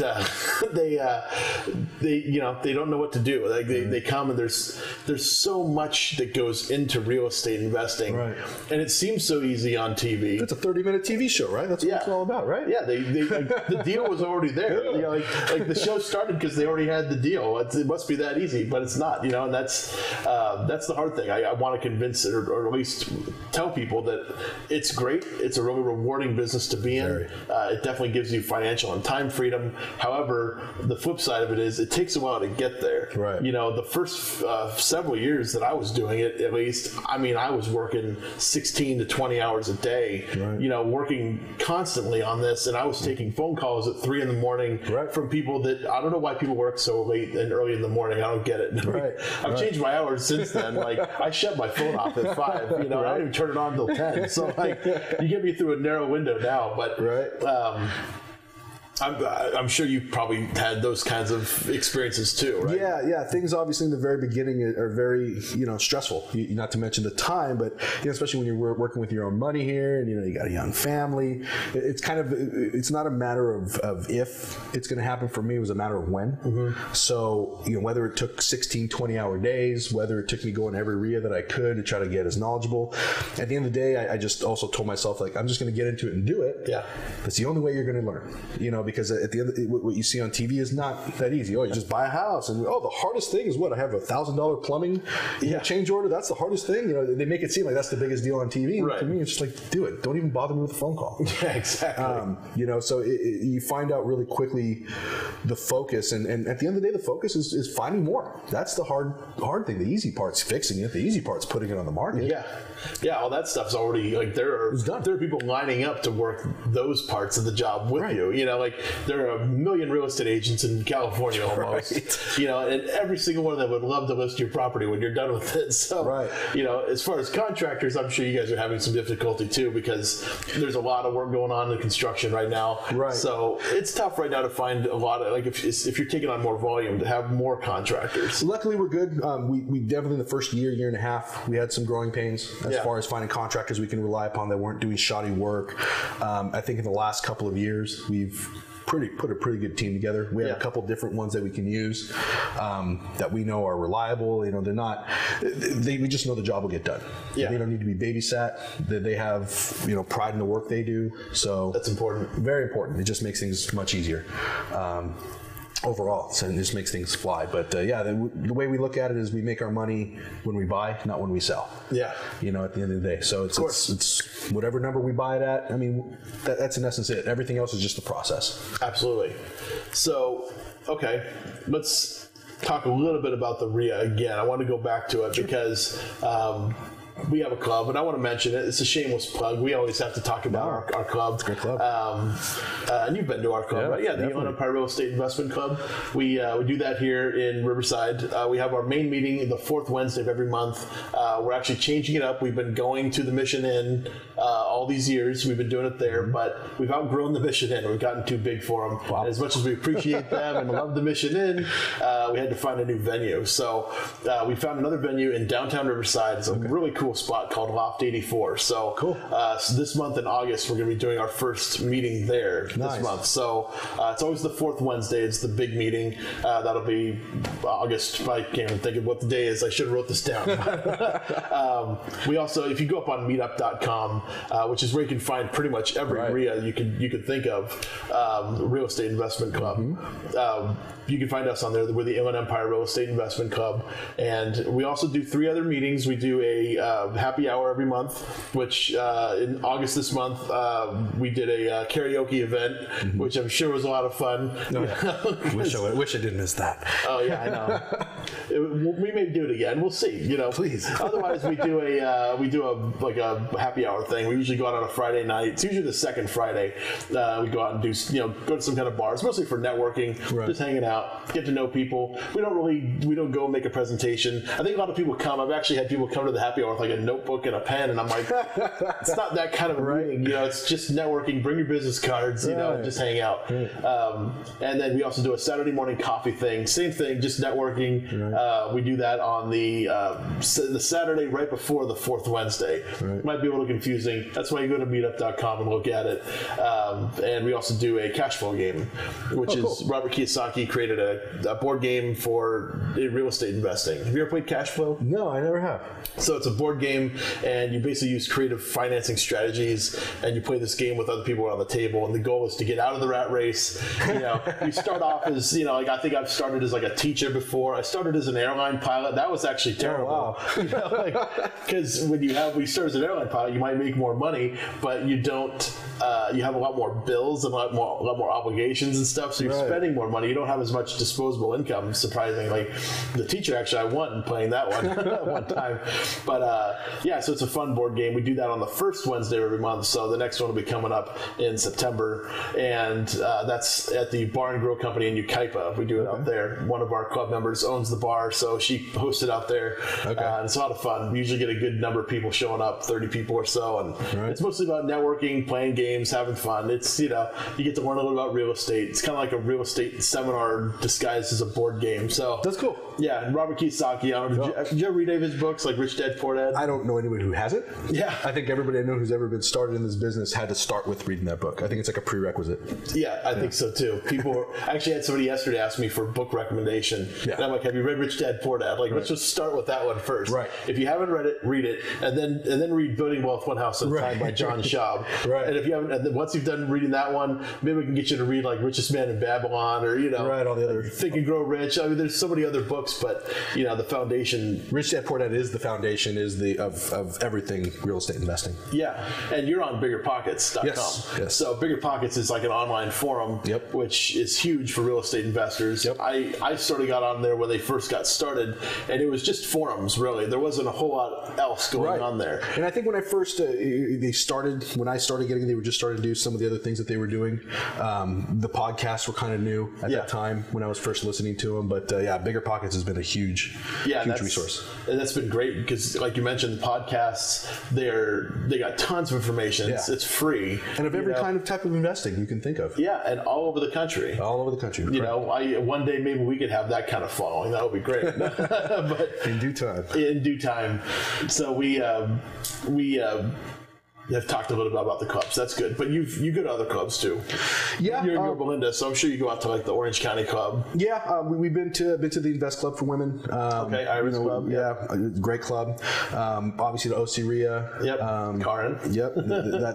they don't know what to do. Like they come and there's so much that goes into real estate investing, and it seems so easy on TV. It's a 30-minute TV show, right? That's what it's all about, right? Yeah, the deal was already there. Like the show started because they already had the deal. It must be that easy, but it's not. And that's the hard thing. I want to convince or at least tell people that it's great. It's a really rewarding business to be in. It definitely gives you financial and time freedom. However, the flip side of it is it takes a while to get there. Right. The first several years that I was doing it, at least, I was working 16 to 20 hours a day, working constantly on this, and I was taking phone calls at 3 a.m. from people that, I don't know why people work so late and early in the morning. I don't get it. I've changed my hours since then. Like, I shut my phone off at 5, I don't even turn it on until 10. So, you get me through a narrow window now, but, I'm sure you've probably had those kinds of experiences too, right? Yeah. Things obviously in the very beginning are very, stressful. Not to mention the time, but especially when you're working with your own money here, and you got a young family. It's not a matter of if it's going to happen. For me, it was a matter of when. So whether it took 16, 20-hour days, whether it took me going to every RIA that I could to try to get as knowledgeable. At the end of the day, I just also told myself, I'm just going to get into it and do it. Yeah, that's the only way you're going to learn. Because at the end, what you see on TV is not that easy. You just buy a house, and the hardest thing is what? I have $1,000 plumbing change order. That's the hardest thing. They make it seem like that's the biggest deal on TV. Right. To me, it's just do it. Don't even bother me with a phone call. Yeah, exactly. So you find out really quickly the focus, and at the end of the day, the focus is finding more. That's the hard thing. The easy part's fixing it. The easy part's putting it on the market. Yeah. All that stuff's already there are people lining up to work those parts of the job with you. There are a million real estate agents in California almost, and every single one of them would love to list your property when you're done with it. So, as far as contractors, I'm sure you guys are having some difficulty too, because there's a lot of work going on in construction right now. Right. So it's tough right now to find a lot of, if you're taking on more volume, to have more contractors. Luckily, we're good. We definitely in the first year and a half, we had some growing pains as far as finding contractors we can rely upon that weren't doing shoddy work. I think in the last couple of years, we've put a pretty good team together. We have a couple different ones that we can use that we know are reliable. They're not. We just know the job will get done. Yeah. They don't need to be babysat. They have pride in the work they do. So that's important. Very important. It just makes things much easier. Overall, so it just makes things fly. But the way we look at it is we make our money when we buy, not when we sell. Yeah. At the end of the day. So it's whatever number we buy it at. That's in essence it. Everything else is just the process. Absolutely. So, okay, let's talk a little bit about the RIA again. I want to go back to it because we have a club, and I want to mention it. It's a shameless plug. We always have to talk about our club. It's a great club. And you've been to our club, right? Yeah, the Inland Empire Real Estate Investment Club. We do that here in Riverside. We have our main meeting the fourth Wednesday of every month. We're actually changing it up. We've been going to the Mission Inn all these years. We've been doing it there, but we've outgrown the Mission Inn. We've gotten too big for them. Wow. And as much as we appreciate them and love the Mission Inn, we had to find a new venue. So we found another venue in downtown Riverside. It's a really cool spot called Loft 84. So cool. So this month in August, we're going to be doing our first meeting there this month. So it's always the fourth Wednesday. It's the big meeting. That'll be August. I can't even think of what the day is. I should have wrote this down. We also, if you go up on meetup.com, which is where you can find pretty much every RIA you could think of, Real Estate Investment Club. You can find us on there. We're the Inland Empire Real Estate Investment Club. And we also do 3 other meetings. We do a happy hour every month, which in August this month, we did a karaoke event, which I'm sure was a lot of fun. Wish I didn't miss that. Oh, yeah, I know. We may do it again. We'll see. Please. Otherwise, we do a happy hour thing. We usually go out on a Friday night. It's usually the second Friday. We go out and do go to some kind of bars, mostly for networking, just hanging out. Get to know people. We don't go make a presentation. I think a lot of people come. I've actually had people come to the happy hour with like a notebook and a pen, and I'm like, it's not that kind of a meeting. It's just networking. Bring your business cards. Just hang out. And then we also do a Saturday morning coffee thing. Same thing, just networking. We do that on the Saturday right before the 4th Wednesday. Might be a little confusing. That's why you go to meetup.com and look at it. And we also do a cash flow game, which is Robert Kiyosaki created a board game for real estate investing. Have you ever played Cash Flow? No, I never have. So it's a board game, and you basically use creative financing strategies, and you play this game with other people around the table, and the goal is to get out of the rat race. You start off as, like I think I've started as like a teacher before. I started as an airline pilot. That was actually terrible. Because when you start as an airline pilot, you might make more money, but you don't. You have a lot more bills and a lot more obligations and stuff, so you're spending more money. You don't have as much disposable income, surprisingly. The teacher, actually, I won playing that one one time. But so it's a fun board game. We do that on the first Wednesday of every month, so the next one will be coming up in September, and that's at the Bar and Grill Company in Yucaipa. We do it out there. One of our club members owns the bar, so she hosts it out there. And it's a lot of fun. We usually get a good number of people showing up, 30 people or so, and it's mostly about networking, playing games, having fun. It's, you get to learn a little about real estate. It's kind of like a real estate seminar disguised as a board game. So that's cool. Yeah, and Robert Kiyosaki. Did you ever read any of his books, like Rich Dad Poor Dad? I don't know anybody who hasn't. Yeah. I think everybody I know who's ever been started in this business had to start with reading that book. I think it's like a prerequisite. Yeah, I think so too. I actually had somebody yesterday ask me for a book recommendation. Yeah. And I'm like, have you read Rich Dad Poor Dad? Like, let's just start with that one first. Right. If you haven't read it, read it, and then read Building Wealth One House at a Time by John Schaub. And if you haven't, and then once you've done reading that one, maybe we can get you to read like Richest Man in Babylon, or all the other Think and Grow Rich. I mean, there's so many other books, but the foundation. Rich Dad Poor Dad is the foundation, of everything real estate investing. Yeah, and you're on BiggerPockets.com. Yes. So BiggerPockets is like an online forum, which is huge for real estate investors. I sort of got on there when they first got started, and it was just forums, really. There wasn't a whole lot else going on there. And I think when I first they were just starting to do some of the other things that they were doing. The podcasts were kind of new at that time when I was first listening to them. But BiggerPockets has been a huge resource. And that's been great because, like you mentioned, the podcasts, they got tons of information. It's free. And of every kind of type of investing you can think of. Yeah, and all over the country. All over the country. One day maybe we could have that kind of following. That would be great. But in due time. In due time. So we have talked a little bit about the clubs. That's good. But you go to other clubs too. Yeah. You're in Yorba Linda, so I'm sure you go out to like the Orange County Club. Yeah, we've been to the Invest Club for Women. Iris Club. Yeah, great club. Obviously the OC RIA. Yep. Karen. Yep.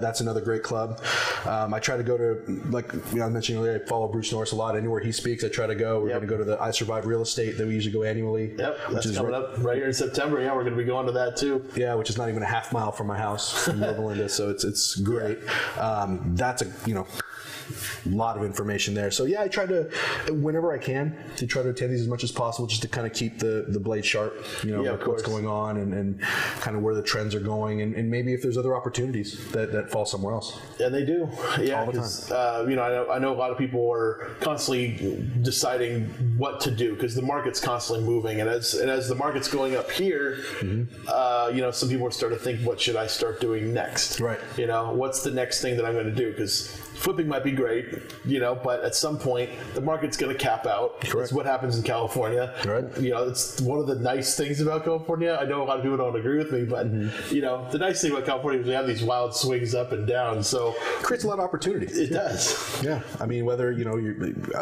That's another great club. I try to go to, like I mentioned earlier, I follow Bruce Norris a lot. Anywhere he speaks, I try to go. We're going to go to the I Survive Real Estate that we usually go annually. Yep. That's coming up right here in September. Yeah, we're going to be going to that too. Yeah, which is not even a half mile from my house in Yorba Linda. So it's great. That's a lot of information there. So I try to, whenever I can, to try to attend these as much as possible, just to kind of keep the blade sharp. What's going on and kind of where the trends are going, and maybe if there's other opportunities that fall somewhere else. And they do. Yeah, all the time. I know a lot of people are constantly deciding what to do because the market's constantly moving, and as the market's going up here, some people are starting to think, what should I start doing next? Right. What's the next thing that I'm going to do? Because flipping might be great, but at some point the market's going to cap out. Correct. That's what happens in California. Right. It's one of the nice things about California. I know a lot of people don't agree with me, but the nice thing about California is we have these wild swings up and down. So it creates a lot of opportunity. It does. Yeah. I mean, whether, you're,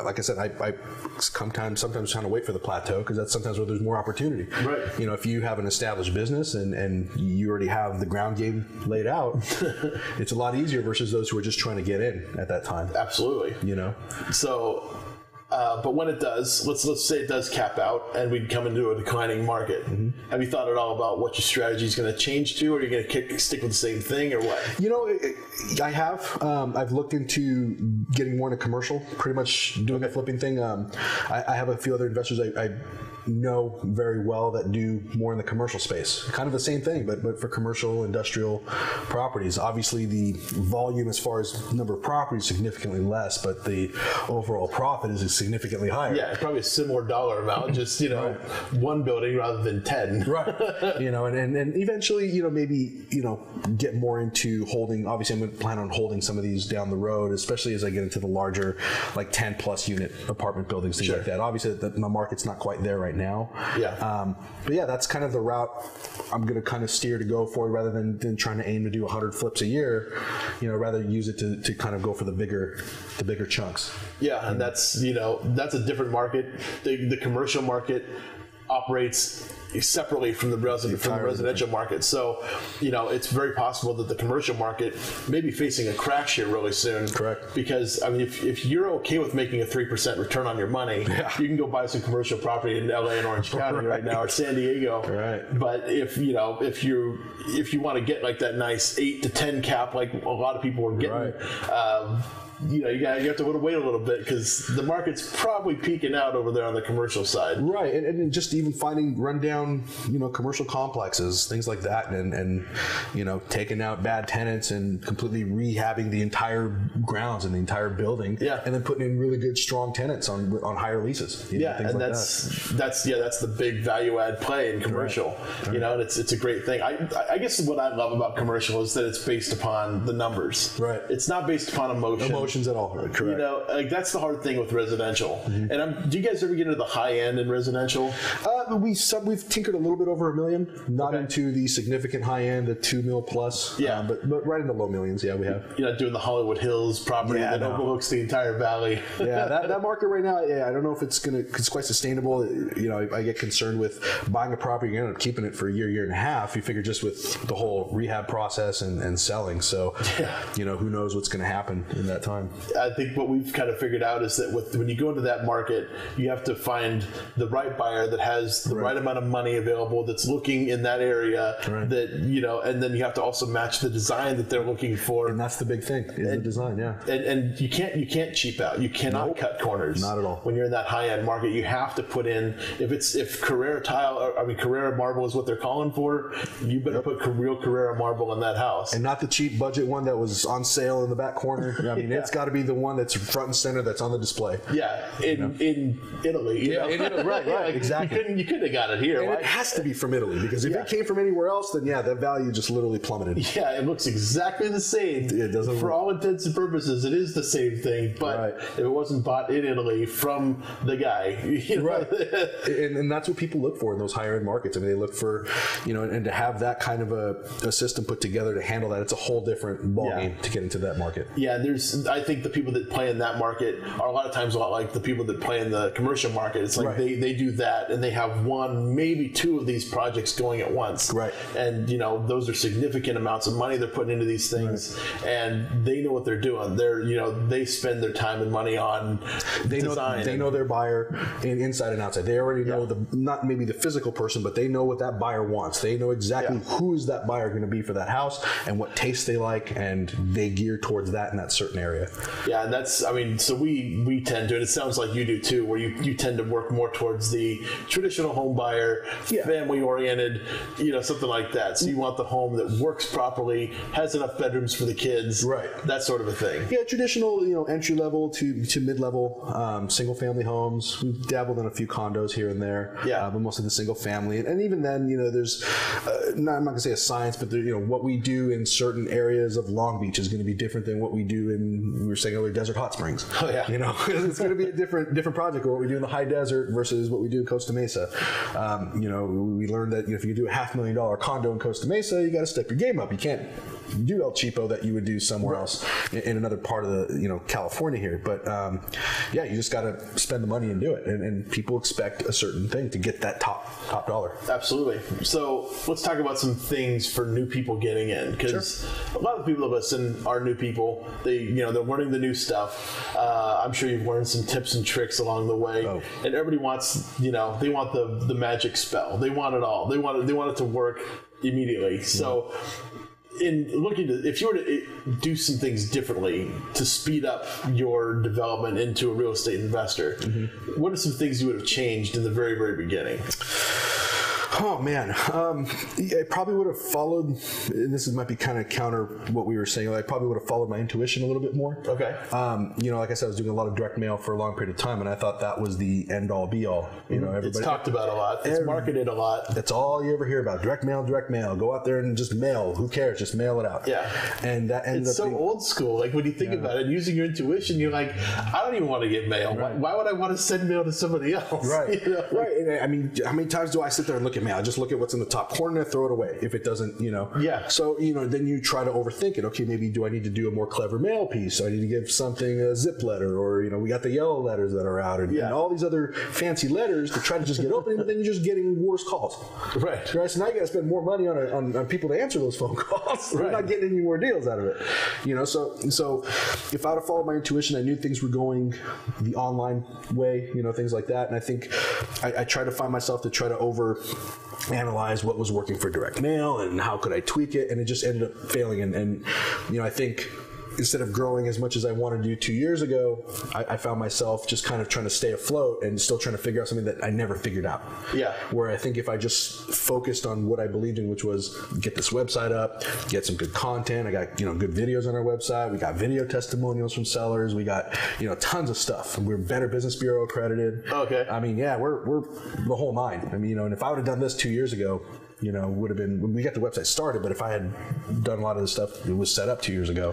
like I said, I sometimes trying to wait for the plateau because that's sometimes where there's more opportunity. Right. If you have an established business and you already have the ground game laid out, it's a lot easier versus those who are just trying to get in at that time. Absolutely. So, but when it does, let's say it does cap out and we come into a declining market. Have you thought at all about what your strategy is going to change to? Or are you going to stick with the same thing or what? I have. I've looked into getting more into commercial, pretty much doing the flipping thing. I have a few other investors I know very well that do more in the commercial space. Kind of the same thing, but for commercial, industrial properties. Obviously, the volume as far as number of properties is significantly less, but the overall profit is significantally higher. Yeah, it's probably a similar dollar amount, just, right. one building rather than 10. Right. And eventually, maybe, get more into holding. Obviously, I'm going to plan on holding some of these down the road, especially as I get into the larger, like 10 plus unit apartment buildings, things like that. Obviously, the market's not quite there right now. Yeah. But yeah, that's kind of the route I'm going to kind of steer to go for rather than trying to aim to do 100 flips a year, rather use it to kind of go for the bigger chunks. Yeah. And that's a different market. The commercial market operates separately from the residential market. So, it's very possible that the commercial market may be facing a crash here really soon. Correct. Because, if you're okay with making a 3% return on your money, you can go buy some commercial property in LA and Orange County right now or San Diego. Right. But if you want to get like that nice 8 to 10 cap like a lot of people are getting, you have to wait a little bit because the market's probably peaking out over there on the commercial side. Right, and just even finding rundown, commercial complexes, things like that, and taking out bad tenants and completely rehabbing the entire grounds and the entire building, and then putting in really good, strong tenants on higher leases. Things and like that's the big value add play in commercial. Right. And it's a great thing. I guess what I love about commercial is that it's based upon the numbers. Right. It's not based upon emotions at all. Correct. That's the hard thing with residential. And do you guys ever get into the high end in residential? We've tinkered a little bit over $1 million, not into the significant high end, the $2 million plus. Yeah, but right in the low millions. Yeah, we have. You're not doing the Hollywood Hills property that overlooks the entire valley. Yeah, that market right now. Yeah, I don't know if it's quite sustainable. I get concerned with buying a property, you're going to end up keeping it for a year and a half. You figure just with the whole rehab process and selling. So, who knows what's going to happen in that time. I think what we've kind of figured out is that when you go into that market, you have to find the right buyer that has the right amount of money available, that's looking in that area, that and then you have to also match the design that they're looking for. And that's the big thing, is the design. Yeah. And you can't cheap out. You cannot cut corners. Not at all. When you're in that high end market, you have to put in, if Carrera Carrera marble is what they're calling for, you better put real Carrera marble in that house. And not the cheap budget one that was on sale in the back corner. I mean, it's got to be the one that's front and center, that's on the display. Yeah, in Italy. In Italy, right, exactly. You couldn't have got it here. And it has to be from Italy, because if it came from anywhere else, then that value just literally plummeted. Yeah, it looks exactly the same. It doesn't. For all intents and purposes, it is the same thing. But if it wasn't bought in Italy from the guy, right? And that's what people look for in those higher end markets. I mean, they look for, and to have that kind of a system put together to handle that, it's a whole different ballgame to get into that market. Yeah, I think the people that play in that market are a lot of times a lot like the people that play in the commercial market. It's like they do that, and they have one, maybe two of these projects going at once. Right. And those are significant amounts of money they're putting into these things, and they know what they're doing. They spend their time and money on design. They know their buyer inside and outside. They already know not maybe the physical person, but they know what that buyer wants. They know exactly who is that buyer going to be for that house and what taste they like, and they gear towards that in that certain area. Yeah, and that's, so we tend to, and it sounds like you do too, where you tend to work more towards the traditional home buyer, family oriented, something like that. So you want the home that works properly, has enough bedrooms for the kids, that sort of a thing. Yeah, traditional, entry level to mid level, single family homes. We've dabbled in a few condos here and there, but mostly the single family. And even then, there's, I'm not going to say a science, but what we do in certain areas of Long Beach is going to be different than what we do in we were saying earlier, desert hot springs. Oh yeah. You know, it's going to be a different project. What we do in the high desert versus what we do in Costa Mesa. You know, we learned that if you do a $500,000 condo in Costa Mesa, you got to step your game up. You can't do El Cheapo that you would do somewhere else in another part of the, you know, California here. But yeah, you just got to spend the money and do it. And people expect a certain thing to get that top dollar. Absolutely. So let's talk about some things for new people getting in, because a lot of people that listen are new people. They're learning the new stuff. I'm sure you've learned some tips and tricks along the way. And everybody wants, they want the magic spell. They want it all. They want it to work immediately. So in looking to, if you were to do some things differently to speed up your development into a real estate investor, what are some things you would have changed in the very, very beginning? Oh man, I probably would have followed, and this might be kind of counter what we were saying, I probably would have followed my intuition a little bit more. Okay. Like I said, I was doing a lot of direct mail for a long period of time, and I thought that was the end all be all. Everybody, it's talked about a lot. It's marketed a lot. That's all you ever hear about. Direct mail. Go out there and just mail. Who cares? Just mail it out. Yeah. And that ends it's up so being, old school. Like when you think about it, using your intuition, you're like, I don't even want to get mail. Right. Why would I want to send mail to somebody else? Right. Right. And I mean, how many times do I sit there and look at mail? I just look at what's in the top corner and throw it away if it doesn't, Yeah. So, then you try to overthink it. Okay, maybe do I need to do a more clever mail piece? So I need to give something a zip letter, or, we got the yellow letters that are out, and all these other fancy letters to try to just get open, but then you're just getting worse calls. Right. So now you got to spend more money on people to answer those phone calls. Right. You're not getting any more deals out of it. So if I'd have followed my intuition, I knew things were going the online way, things like that. And I think I tried to find myself to try to analyze what was working for direct mail and how could I tweak it, and it just ended up failing. And I think instead of growing as much as I wanted to do 2 years ago, I found myself just kind of trying to stay afloat and still trying to figure out something that I never figured out. Yeah. Where I think if I just focused on what I believed in, which was get this website up, get some good content. I got, good videos on our website. We got video testimonials from sellers. We got, tons of stuff. We're Better Business Bureau accredited. Okay. I mean, yeah, we're the whole nine. I mean, and if I would have done this 2 years ago, would have been when we got the website started, but if I had done a lot of the stuff that was set up 2 years ago,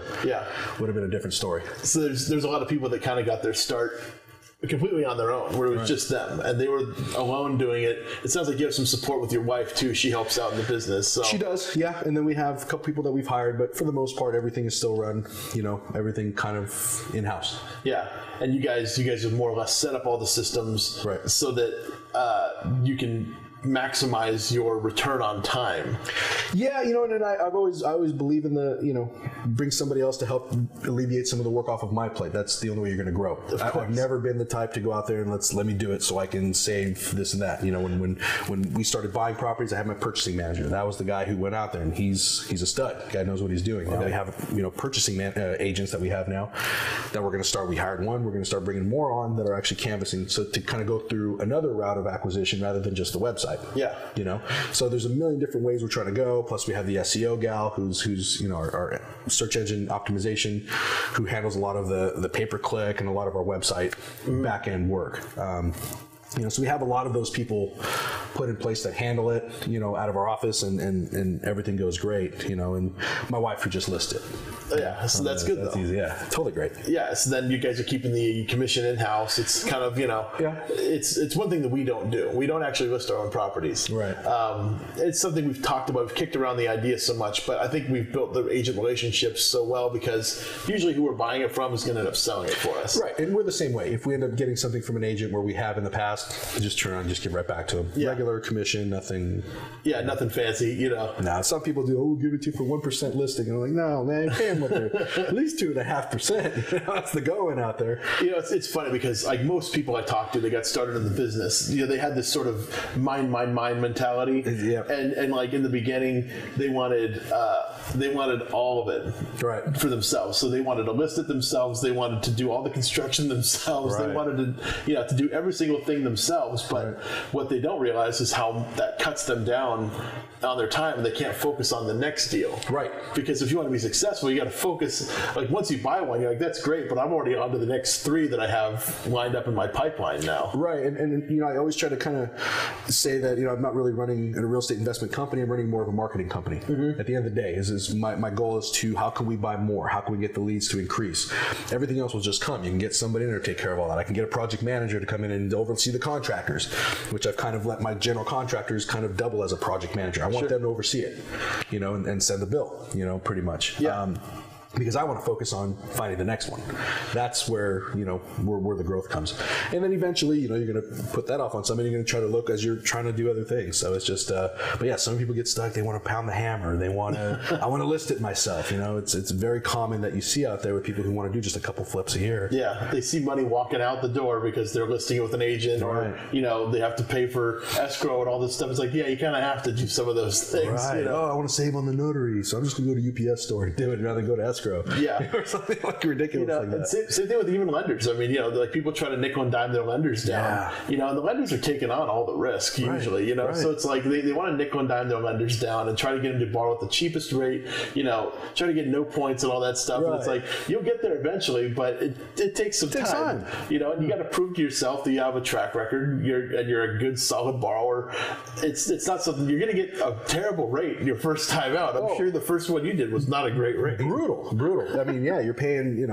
would have been a different story. So there's a lot of people that kind of got their start completely on their own, where it was just them, and they were alone doing it. It sounds like you have some support with your wife too. She helps out in the business. So. She does, yeah. And then we have a couple people that we've hired, but for the most part, everything is still run, everything kind of in-house. Yeah. And you guys have more or less set up all the systems so that you can maximize your return on time. Yeah, and I always believe in the, bring somebody else to help alleviate some of the work off of my plate. That's the only way you're going to grow. I've never been the type to go out there and let me do it so I can save this and that. When we started buying properties, I had my purchasing manager. That was the guy who went out there, and he's a stud. The guy knows what he's doing. Now we have purchasing agents that we have now that we're going to start. We hired one. We're going to start bringing more on that are actually canvassing, so to kind of go through another route of acquisition rather than just the website. Yeah. So there's a million different ways we're trying to go. Plus we have the SEO gal who's our search engine optimization, who handles a lot of the pay-per-click and a lot of our website back end work. So we have a lot of those people put in place that handle it, out of our office, and everything goes great, and my wife who just listed. Yeah, so that's good though. Easy. Yeah, totally great. Yeah, so then you guys are keeping the commission in-house. It's kind of, it's one thing that we don't do. We don't actually list our own properties. Right. It's something we've talked about. We've kicked around the idea so much, but I think we've built the agent relationships so well because usually who we're buying it from is going to end up selling it for us. Right, and we're the same way. If we end up getting something from an agent where we have in the past, just turn around and just give right back to them. Yeah. Regular commission, nothing. Yeah, nothing fancy, Now, some people do, we'll give it to you for 1% listing. I'm like, no, man, pay them at least 2.5%. That's the going out there. It's funny because like most people I talk to, they got started in the business. They had this sort of mind mentality. Yeah. And like in the beginning, they wanted all of it for themselves. So they wanted to list it themselves. They wanted to do all the construction themselves. Right. They wanted to do every single thing themselves. But what they don't realize is how that cuts them down on their time, and they can't focus on the next deal. Right. Because if you want to be successful, you got to focus. Like once you buy one, you're like, that's great, but I'm already on to the next 3 that I have lined up in my pipeline now. Right. And I always try to kind of say that, I'm not really running a real estate investment company. I'm running more of a marketing company. Mm-hmm. At the end of the day, is is my goal is to, how can we buy more? How can we get the leads to increase? Everything else will just come. You can get somebody in there to take care of all that. I can get a project manager to come in and oversee the contractors, which I've kind of let my general contractors kind of double as a project manager. I want them to oversee it, and send the bill, pretty much. Yeah. Because I want to focus on finding the next one. That's where, where the growth comes. And then eventually, you're going to put that off on somebody. You're going to try to look as you're trying to do other things. So it's just, but yeah, some people get stuck. They want to pound the hammer. They want to, I want to list it myself. It's very common that you see out there with people who want to do just a couple flips a year. Yeah. They see money walking out the door because they're listing it with an agent, or, they have to pay for escrow and all this stuff. It's like, yeah, you kind of have to do some of those things. Right. Oh, I want to save on the notary, so I'm just going to go to UPS store and do it rather than go to escrow. Yeah. Or something like ridiculous like that. Same thing with even lenders. I mean, like people try to nickel and dime their lenders down. Yeah. And the lenders are taking on all the risk usually, So it's like they want to nickel and dime their lenders down and try to get them to borrow at the cheapest rate, try to get no points and all that stuff. Right. And it's like, you'll get there eventually, but it takes some time. And you got to prove to yourself that you have a track record, you're a good, solid borrower. It's not something you're going to get a terrible rate your first time out. I'm sure the first one you did was not a great rate. Brutal. I mean, you're paying,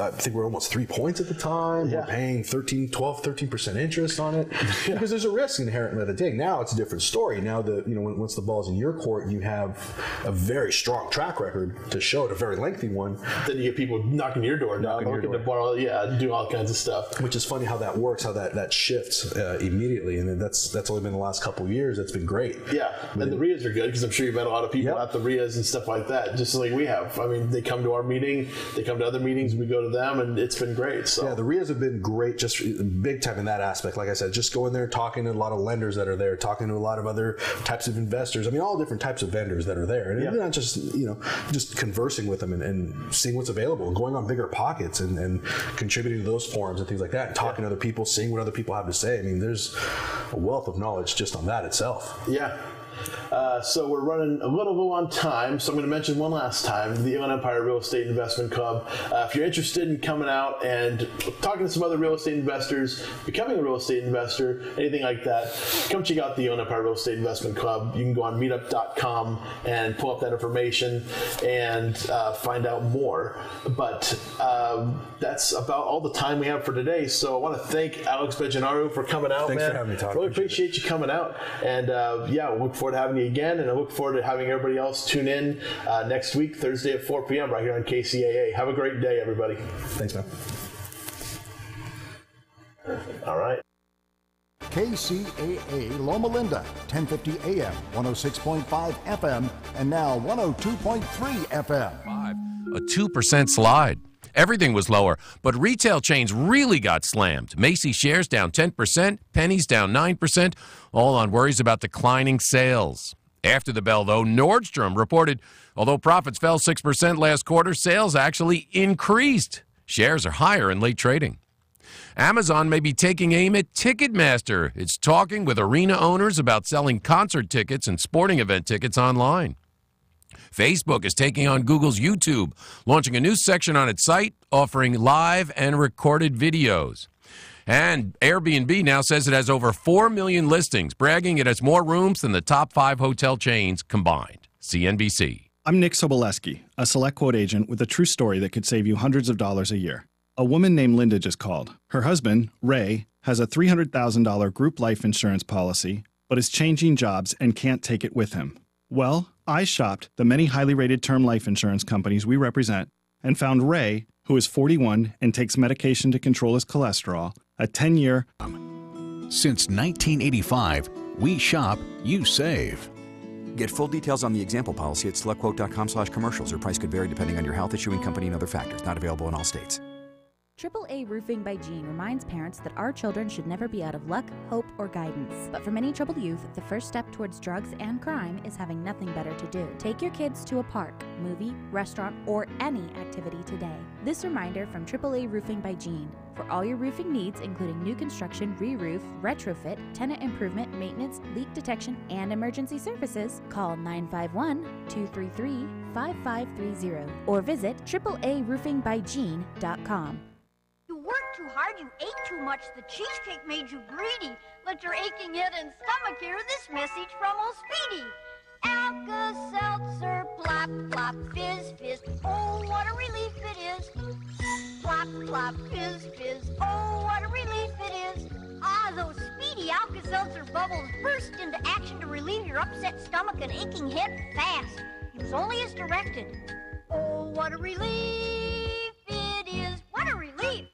I think we're almost 3 points at the time. Yeah. We're paying 13% interest on it because there's a risk inherent in the thing. Now it's a different story. Now once the ball's in your court, you have a very strong track record to show it, a very lengthy one. Then you get people knocking your door down, looking to borrow, do all kinds of stuff. Which is funny how that works, how that shifts immediately. And then that's only been the last couple of years. That's been great. Yeah, and the RIAs are good because I'm sure you've met a lot of people at the RIAs and stuff like that, just like we have. I mean, they come to our meeting, they come to other meetings, we go to them, and it's been great. So yeah, the RIAs have been great, just big time in that aspect. Like I said, just going there, talking to a lot of lenders that are there, talking to a lot of other types of investors. I mean, all different types of vendors that are there, and not just just conversing with them and seeing what's available, and going on bigger pockets and contributing to those forums and things like that, and talking to other people, seeing what other people have to say. I mean, there's a wealth of knowledge just on that itself. Yeah. So we're running a little low on time, so I'm going to mention one last time, the Inland Empire Real Estate Investment Club. If you're interested in coming out and talking to some other real estate investors, becoming a real estate investor, anything like that, come check out the Inland Empire Real Estate Investment Club. You can go on meetup.com and pull up that information and find out more. But that's about all the time we have for today. So I want to thank Alex Bejanaro for coming out. Thanks for having me, Todd. Really appreciate you coming out. And we'll look forward to having you again, and I look forward to having everybody else tune in next week, Thursday at 4 p.m. right here on KCAA. Have a great day, everybody. Thanks, man. All right. KCAA Loma Linda, 1050 AM, 106.5 FM, and now 102.3 FM. A 2% slide. Everything was lower, but retail chains really got slammed. Macy's shares down 10%, Penny's down 9%, all on worries about declining sales. After the bell, though, Nordstrom reported although profits fell 6% last quarter, sales actually increased. Shares are higher in late trading. Amazon may be taking aim at Ticketmaster. It's talking with arena owners about selling concert tickets and sporting event tickets online. Facebook is taking on Google's YouTube, launching a new section on its site offering live and recorded videos. And Airbnb now says it has over 4 million listings, bragging it has more rooms than the top 5 hotel chains combined. CNBC. I'm Nick Soboleski, a Select Quote agent with a true story that could save you hundreds of dollars a year. A woman named Linda just called. Her husband, Ray, has a $300,000 group life insurance policy, but is changing jobs and can't take it with him. Well, I shopped the many highly rated term life insurance companies we represent and found Ray, who is 41 and takes medication to control his cholesterol, a 10-year... Since 1985, we shop, you save. Get full details on the example policy at selectquote.com/commercials. Or price could vary depending on your health, issuing company, and other factors. Not available in all states. AAA Roofing by Gene reminds parents that our children should never be out of luck, hope, or guidance. But for many troubled youth, the first step towards drugs and crime is having nothing better to do. Take your kids to a park, movie, restaurant, or any activity today. This reminder from AAA Roofing by Gene. For all your roofing needs, including new construction, re-roof, retrofit, tenant improvement, maintenance, leak detection, and emergency services, call 951-233-5530 or visit AAARoofingByGene.com. You worked too hard, you ate too much, the cheesecake made you greedy. Let your aching head and stomach hear this message from old Speedy. Alka-Seltzer, plop, plop, fizz, fizz. Oh, what a relief it is. Plop, plop, fizz, fizz. Oh, what a relief it is. Ah, those speedy Alka-Seltzer bubbles burst into action to relieve your upset stomach and aching head fast. Use only as directed. Oh, what a relief it is. What a relief.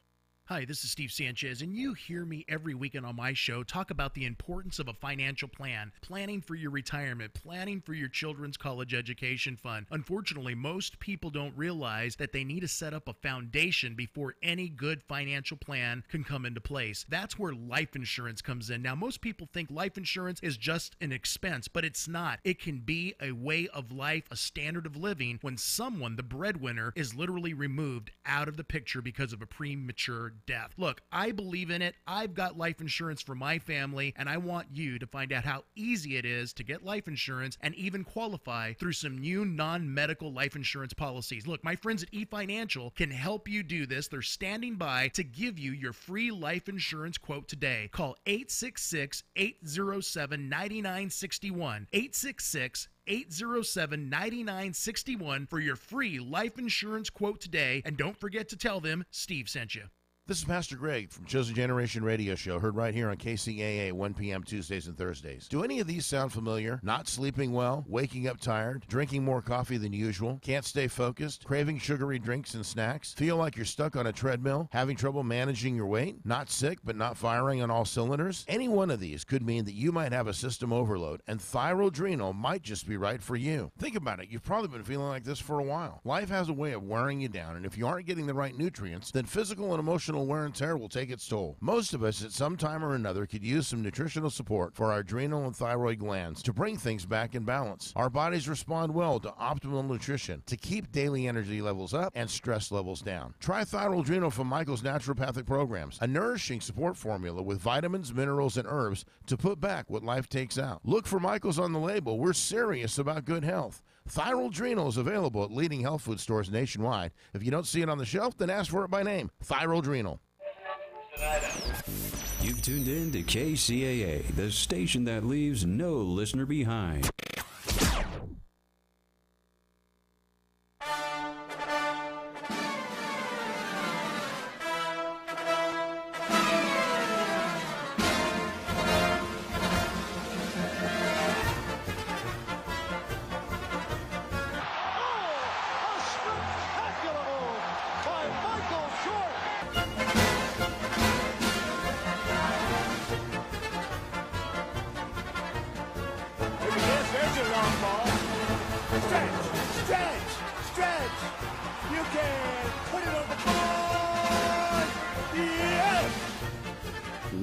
Hi, this is Steve Sanchez, and you hear me every weekend on my show talk about the importance of a financial plan, planning for your retirement, planning for your children's college education fund. Unfortunately, most people don't realize that they need to set up a foundation before any good financial plan can come into place. That's where life insurance comes in. Now, most people think life insurance is just an expense, but it's not. It can be a way of life, a standard of living when someone, the breadwinner, is literally removed out of the picture because of a premature death. Look, I believe in it. I've got life insurance for my family, and I want you to find out how easy it is to get life insurance and even qualify through some new non-medical life insurance policies. Look, my friends at eFinancial can help you do this. They're standing by to give you your free life insurance quote today. Call 866-807-9961. 866-807-9961 for your free life insurance quote today. And don't forget to tell them Steve sent you. This is Pastor Greg from Chosen Generation Radio Show, heard right here on KCAA, 1 p.m. Tuesdays and Thursdays. Do any of these sound familiar? Not sleeping well, waking up tired, drinking more coffee than usual, can't stay focused, craving sugary drinks and snacks, feel like you're stuck on a treadmill, having trouble managing your weight, not sick but not firing on all cylinders? Any one of these could mean that you might have a system overload, and Thyrodrenal might just be right for you. Think about it. You've probably been feeling like this for a while. Life has a way of wearing you down, and if you aren't getting the right nutrients, then physical and emotional wear and tear will take its toll. Most of us at some time or another could use some nutritional support for our adrenal and thyroid glands to bring things back in balance. Our bodies respond well to optimal nutrition to keep daily energy levels up and stress levels down. Try Thyrodrenal from Michael's Naturopathic Programs, a nourishing support formula with vitamins, minerals, and herbs to put back what life takes out. Look for Michael's on the label. We're serious about good health. Thyrodrenal is available at leading health food stores nationwide. If you don't see it on the shelf, then ask for it by name. Thyrodrenal. You've tuned in to KCAA, the station that leaves no listener behind.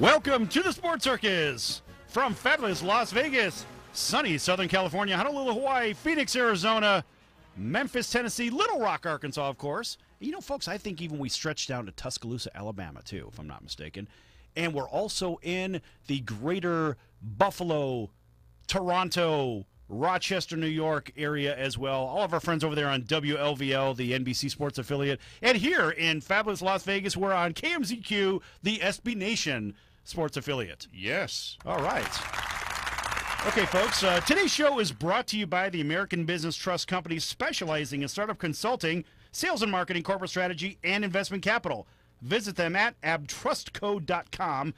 Welcome to the Sports Circus from fabulous Las Vegas, sunny Southern California, Honolulu, Hawaii, Phoenix, Arizona, Memphis, Tennessee, Little Rock, Arkansas, of course. You know, folks, I think even we stretched down to Tuscaloosa, Alabama, too, if I'm not mistaken. And we're also in the greater Buffalo, Toronto, Rochester, New York area as well. All of our friends over there on WLVL, the NBC Sports affiliate. And here in fabulous Las Vegas, we're on KMZQ, the SB Nation Sports affiliate. Yes. All right. Okay, folks, today's show is brought to you by the American Business Trust Company, specializing in startup consulting, sales and marketing, corporate strategy, and investment capital. Visit them at abtrustco.com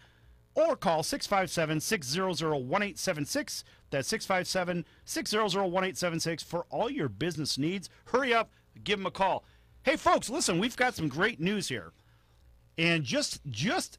or call 657-600-1876. That's 657-600-1876 for all your business needs. Hurry up, give them a call. Hey, folks, listen, we've got some great news here. And just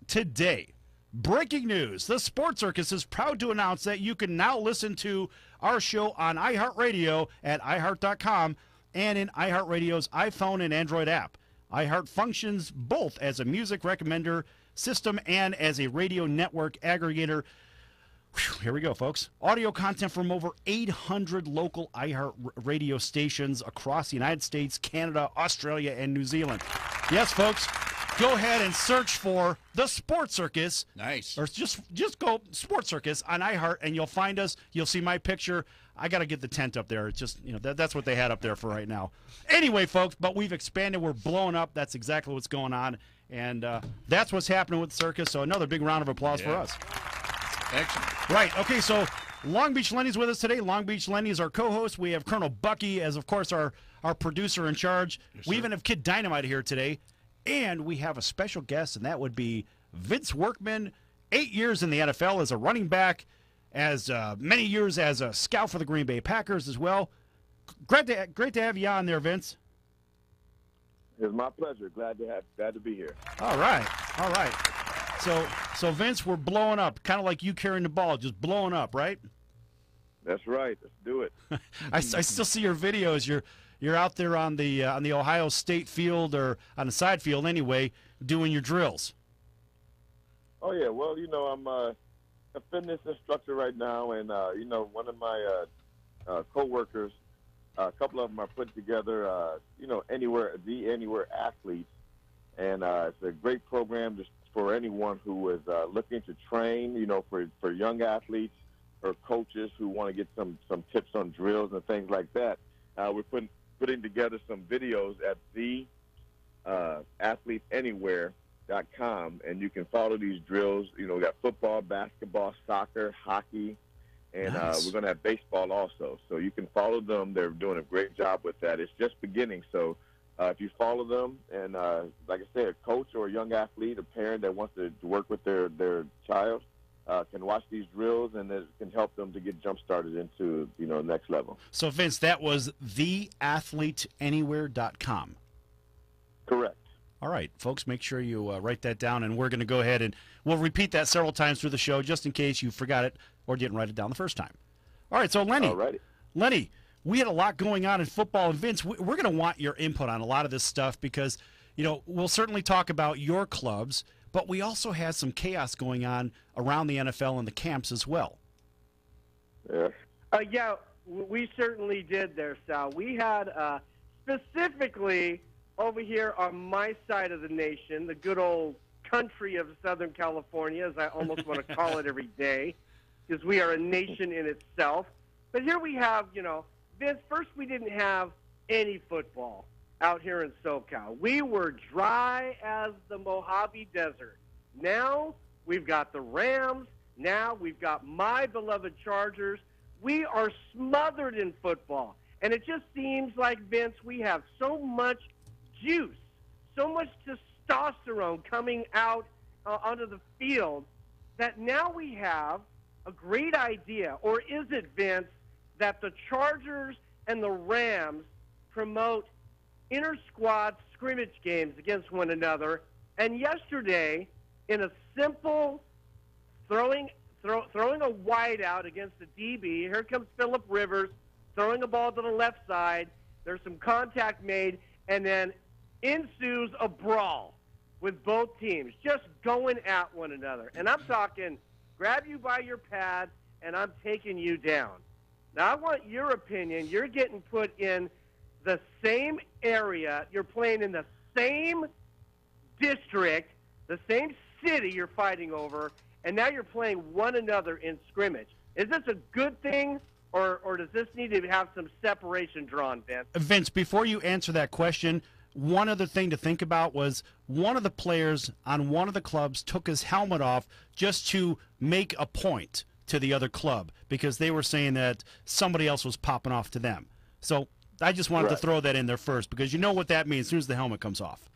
today, breaking news, the Sports Circus is proud to announce that you can now listen to our show on iHeartRadio at iHeart.com and in iHeartRadio's iPhone and Android app. iHeart functions both as a music recommender system and as a radio network aggregator. Whew, here we go, folks. Audio content from over 800 local iHeart radio stations across the United States, Canada, Australia, and New Zealand. Yes, folks. Go ahead and search for the Sports Circus. Nice. Or just go Sports Circus on iHeart, and you'll find us. You'll see my picture. I got to get the tent up there. It's just, you know, that's what they had up there for right now. Anyway, folks, but we've expanded. We're blowing up. That's exactly what's going on. And that's what's happening with the circus. So another big round of applause for us. Excellent. Right. Okay, so Long Beach Lenny's with us today. Long Beach Lenny is our co-host. We have Colonel Bucky as, of course, our producer in charge. We even have Kid Dynamite here today. And we have a special guest, and that would be Vince Workman, 8 years in the NFL as a running back, as many years as a scout for the Green Bay Packers as well. Great to have you on there, Vince. It's my pleasure. Glad to be here. All right. So Vince, we're blowing up, kind of like you carrying the ball, just blowing up, right? That's right. Let's do it. I still see your videos. You're out there on the Ohio State field, or on the side field anyway, doing your drills. Oh yeah. Well, I'm a fitness instructor right now, and one of my coworkers, a couple of them are putting together, Anywhere Athletes, and it's a great program just for anyone who is looking to train, for young athletes or coaches who want to get some tips on drills and things like that. We're putting together some videos at athleteanywhere.com, and you can follow these drills. We got football, basketball, soccer, hockey, and nice. we're going to have baseball also. So you can follow them. They're doing a great job with that. It's just beginning, so if you follow them, and like I said, a coach or a young athlete, a parent that wants to work with their child, can watch these drills, and it can help them to get jump-started into, next level. So, Vince, that was theathleteanywhere.com. Correct. All right, folks, make sure you write that down, and we're going to go ahead and we'll repeat that several times through the show just in case you forgot it or didn't write it down the first time. All right, so Lenny, we had a lot going on in football, and Vince, we're going to want your input on a lot of this stuff because, we'll certainly talk about your clubs, but we also had some chaos going on around the NFL and the camps as well. Yeah. We certainly did there, Sal. We had specifically over here on my side of the nation, the good old country of Southern California, as I almost want to call it every day, because we are a nation in itself. But here we have, Vince, first we didn't have any football out here in SoCal. We were dry as the Mojave Desert. Now we've got the Rams. Now we've got my beloved Chargers. We are smothered in football. And it just seems like, Vince, we have so much juice, so much testosterone coming out onto the field that now we have a great idea. Or is it, Vince, that the Chargers and the Rams promote inter-squad scrimmage games against one another, and yesterday, in a simple throwing a wide out against the DB, here comes Phillip Rivers throwing a ball to the left side, there's some contact made, and then ensues a brawl with both teams, just going at one another. And I'm talking, grab you by your pads, and I'm taking you down. Now, I want your opinion. You're getting put in the same area. You're playing in the same district, the same city you're fighting over, and now you're playing one another in scrimmage. Is this a good thing, or does this need to have some separation drawn, Vince? Vince, before you answer that question, one other thing to think about was one of the players on one of the clubs took his helmet off just to make a point to the other club because they were saying that somebody else was popping off to them. So I just wanted to throw that in there first because you know what that means as soon as the helmet comes off.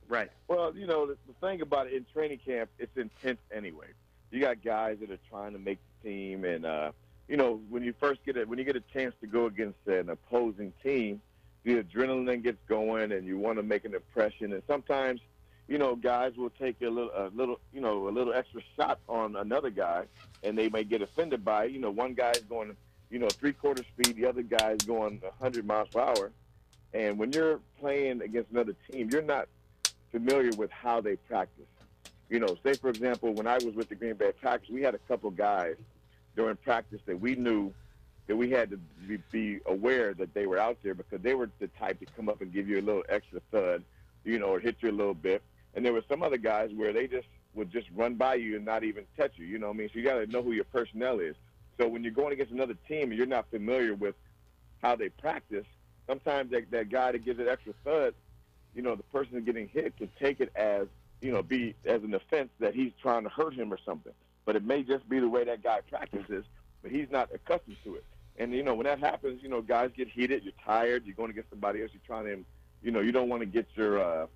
Right. Well, the thing about it, in training camp, it's intense anyway. You got guys that are trying to make the team, and when you get a chance to go against an opposing team, the adrenaline gets going, and you want to make an impression. And sometimes, guys will take a little extra shot on another guy, and they may get offended by it. One guy's going, 3/4 speed, the other guy's going 100 miles per hour. And when you're playing against another team, you're not familiar with how they practice. Say, for example, when I was with the Green Bay Packers, we had a couple guys during practice that we knew that we had to be aware that they were out there because they were the type to come up and give you a little extra thud, or hit you a little bit. And there were some other guys where they would just run by you and not even touch you, So you got to know who your personnel is. So when you're going against another team and you're not familiar with how they practice, sometimes that guy that gives it extra thud, the person getting hit can take it as, be as an offense that he's trying to hurt him or something. But it may just be the way that guy practices. but he's not accustomed to it. And, you know, when that happens, you know, guys get heated, you're tired, you're going against somebody else, you're trying to, you know, you don't want to get your,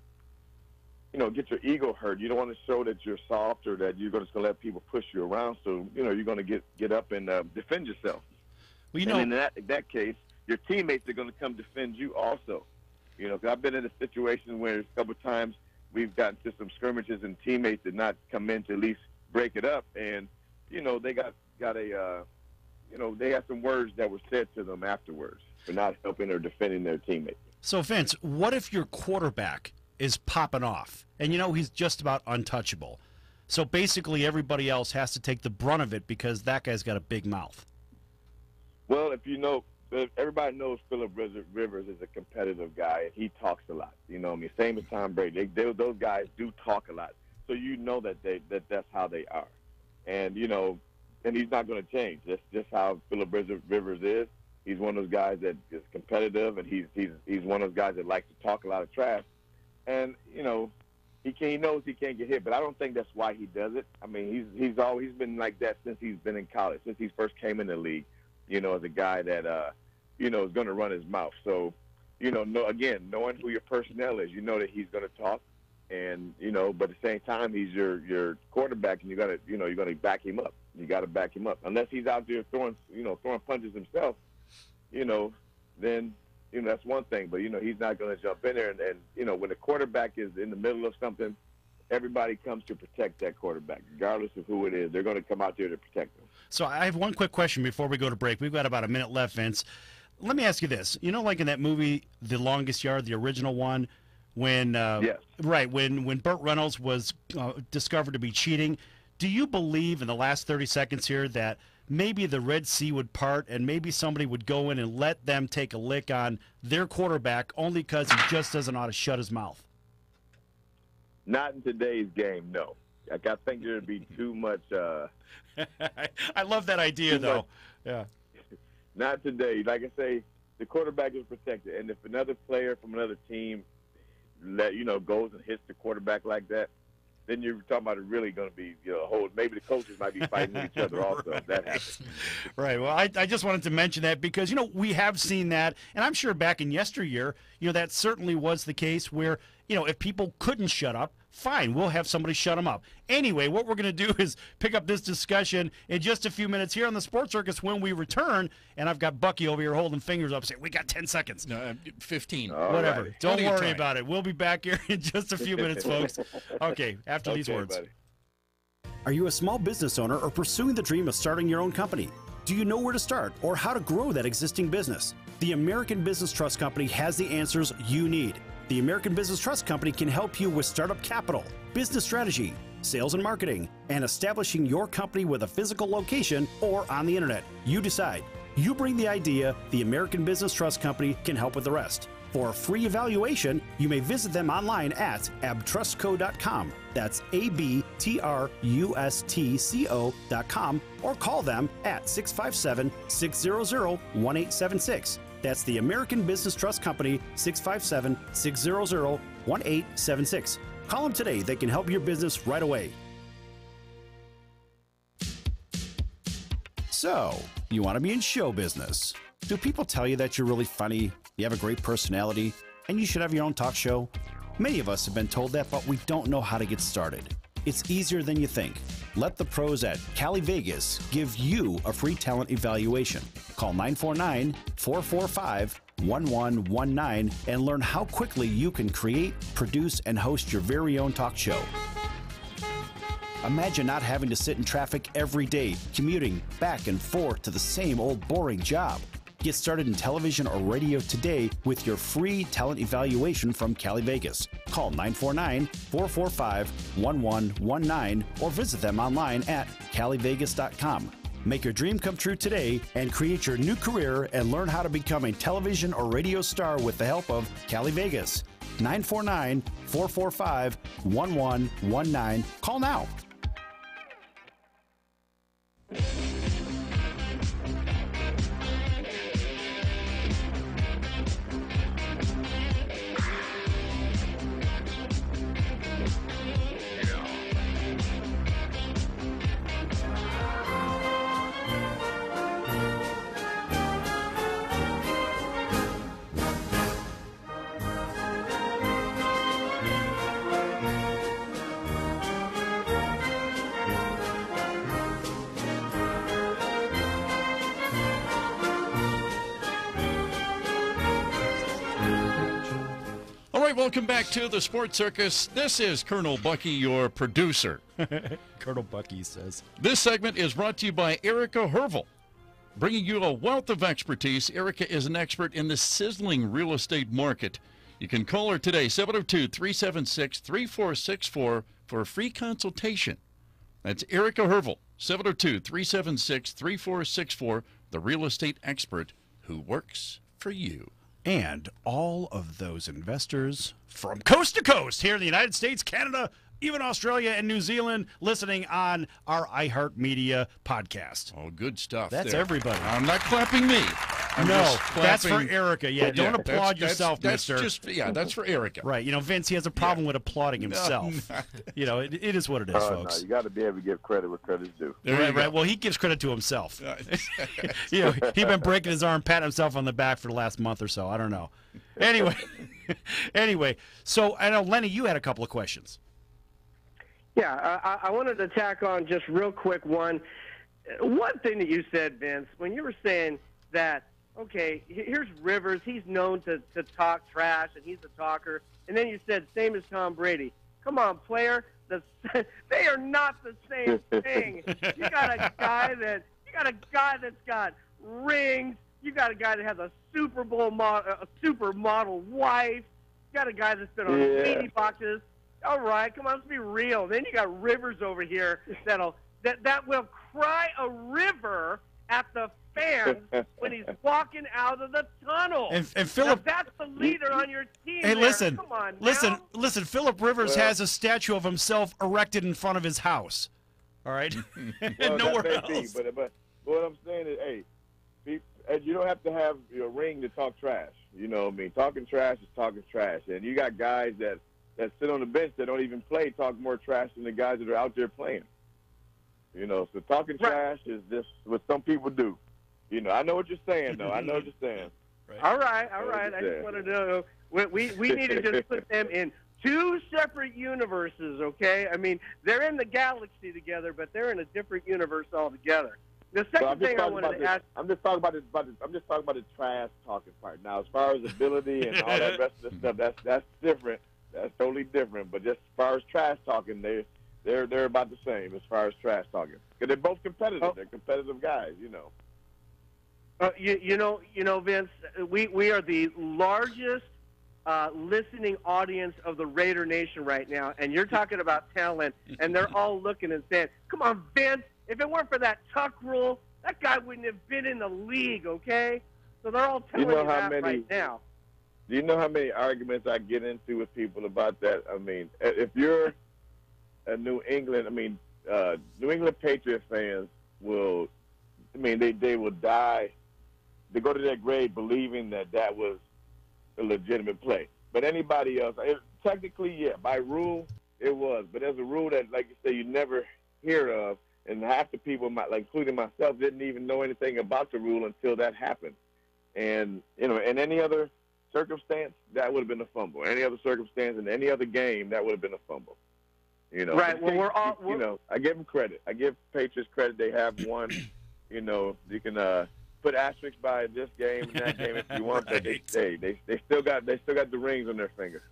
get your ego hurt. You don't want to show that you're soft or that you're just going to let people push you around. So, you know, you're going to get up and defend yourself. Well, and in that case, your teammates are going to come defend you also. You know, 'cause I've been in a situation where a couple of times we've gotten to some skirmishes and teammates did not come in to at least break it up. And, you know, they got they had some words that were said to them afterwards for not helping or defending their teammates. So, Vince, what if your quarterback is popping off and, you know, he's just about untouchable? So basically everybody else has to take the brunt of it because that guy's got a big mouth. Well, everybody knows Phillip Rivers is a competitive guy, and he talks a lot. You know what I mean? Same as Tom Brady. Those guys do talk a lot. So you know that that's how they are. And, you know, and he's not going to change. That's just how Phillip Rivers is. He's one of those guys that is competitive, and he's one of those guys that likes to talk a lot of trash. And, you know, he knows he can't get hit, but I don't think that's why he does it. I mean, he's always been like that since he's been in college, since he first came in the league, you know, as a guy that, you know, is going to run his mouth. So, you know, knowing who your personnel is, you know that he's going to talk. And, you know, but at the same time, he's your quarterback, and you're going to back him up. You got to back him up. Unless he's out there throwing punches himself, you know, then, you know, that's one thing. But, you know, he's not going to jump in there. And, you know, when the quarterback is in the middle of something, everybody comes to protect that quarterback, regardless of who it is. They're going to come out there to protect them. So I have one quick question before we go to break. We've got about a minute left, Vince. Let me ask you this. You know, like in that movie, The Longest Yard, the original one, when yes. Right, when Burt Reynolds was discovered to be cheating, do you believe in the last 30 seconds here that maybe the Red Sea would part and maybe somebody would go in and let them take a lick on their quarterback only because he just doesn't know how to shut his mouth? Not in today's game, no. I think there'd be too much. I love that idea, though. Yeah. Not today. Like I say, the quarterback is protected, and if another player from another team goes and hits the quarterback like that, then you're talking about it really going to be, you know, maybe the coaches might be fighting with each other also. Right. That happens. Right. Well, I just wanted to mention that because, you know, we have seen that, and I'm sure back in yesteryear, you know, that certainly was the case where, you know, if people couldn't shut up, fine, we'll have somebody shut them up. Anyway, what we're going to do is pick up this discussion in just a few minutes here on the Sports Circus when we return, and I've got Bucky over here holding fingers up saying, we got 10 seconds. No, 15. Whatever. Right. Don't worry about it. We'll be back here in just a few minutes, folks. Okay, after these words. Buddy. Are you a small business owner or pursuing the dream of starting your own company? Do you know where to start or how to grow that existing business? The American Business Trust Company has the answers you need. The American Business Trust Company can help you with startup capital, business strategy, sales and marketing, and establishing your company with a physical location or on the internet. You decide. You bring the idea, the American Business Trust Company can help with the rest. For a free evaluation, you may visit them online at abtrustco.com. That's ABTRUSTCO.com, or call them at 657-600-1876. That's the American Business Trust Company, 657-600-1876. Call them today. They can help your business right away. So, you want to be in show business. Do people tell you that you're really funny, you have a great personality, and you should have your own talk show? Many of us have been told that, but we don't know how to get started. It's easier than you think. Let the pros at Cali Vegas give you a free talent evaluation. Call 949-445-1119 and learn how quickly you can create, produce, and host your very own talk show. Imagine not having to sit in traffic every day, commuting back and forth to the same old boring job. Get started in television or radio today with your free talent evaluation from Cali Vegas. Call 949-445-1119 or visit them online at calivegas.com. Make your dream come true today and create your new career and learn how to become a television or radio star with the help of Cali Vegas. 949-445-1119. Call now. right, welcome back to the Sports Circus. This is Colonel Bucky, your producer. Colonel Bucky says. This segment is brought to you by Erica Hervel, bringing you a wealth of expertise. Erica is an expert in the sizzling real estate market. You can call her today, 702-376-3464, for a free consultation. That's Erica Hervel, 702-376-3464, the real estate expert who works for you. And all of those investors from coast to coast here in the United States, Canada, even Australia and New Zealand, listening on our iHeartMedia podcast. Oh, good stuff. That's there. everybody. I'm not clapping me. I'm no, just that's for clapping. Erica. Yeah, don't applaud that's yourself, that's mister. That's for Erica. Right. You know, Vince, he has a problem with applauding himself. You know, it is what it is, folks. No, you got to be able to give credit where credit's due. Right. Well, he gives credit to himself. You know, he's been breaking his arm, patting himself on the back for the last month or so. I don't know. Anyway, so I know, Lenny, you had a couple of questions. Yeah, I wanted to tack on just real quick one thing that you said, Vince, when you were saying that, okay, here's Rivers, he's known to talk trash, and he's a talker, and then you said, same as Tom Brady. Come on, player, they are not the same thing. You got a guy that's got rings, you got a guy that has a supermodel wife, you got a guy that's been on 80 boxes. All right, come on, let's be real. Then you got Rivers over here that will cry a river at the fans when he's walking out of the tunnel. And Philip, that's the leader on your team. Hey, listen, come on, listen. Philip Rivers has a statue of himself erected in front of his house. All right, and nowhere else. But what I'm saying is, hey, you don't have to have your ring to talk trash. You know what I mean? Talking trash is talking trash, and you got guys that sit on the bench that don't even play talk more trash than the guys that are out there playing. You know, so talking trash is just what some people do. You know, I know what you're saying, though. I know what you're saying. Right. All right. I just want to know. We need to just put them in two separate universes, okay? I mean, they're in the galaxy together, but they're in a different universe altogether. The second thing I wanted to ask. I'm just talking about the trash talking part. Now, as far as ability and all that rest of the stuff, that's different. That's totally different. But just as far as trash talking, they're about the same as far as trash talking. Because they're both competitive. Oh. They're competitive guys, you know. You know, Vince, we are the largest listening audience of the Raider Nation right now, and you're talking about talent, and they're all looking and saying, "Come on, Vince! If it weren't for that tuck rule, that guy wouldn't have been in the league." Okay, so they're all telling you that right now. Do you know how many arguments I get into with people about that? I mean, if you're a New England Patriot fans they will die. They go to their grave believing that was a legitimate play. But anybody else, technically, yeah, by rule, it was. But there's a rule that, like you say, you never hear of, and half the people, including myself, didn't even know anything about the rule until that happened. And, you know, in any other circumstance, that would have been a fumble. Any other circumstance in any other game, that would have been a fumble. You know, right? Well, I give them credit. I give Patriots credit. They have won. You know, you can put asterisks by this game and that game if you want, but they still got the rings on their finger.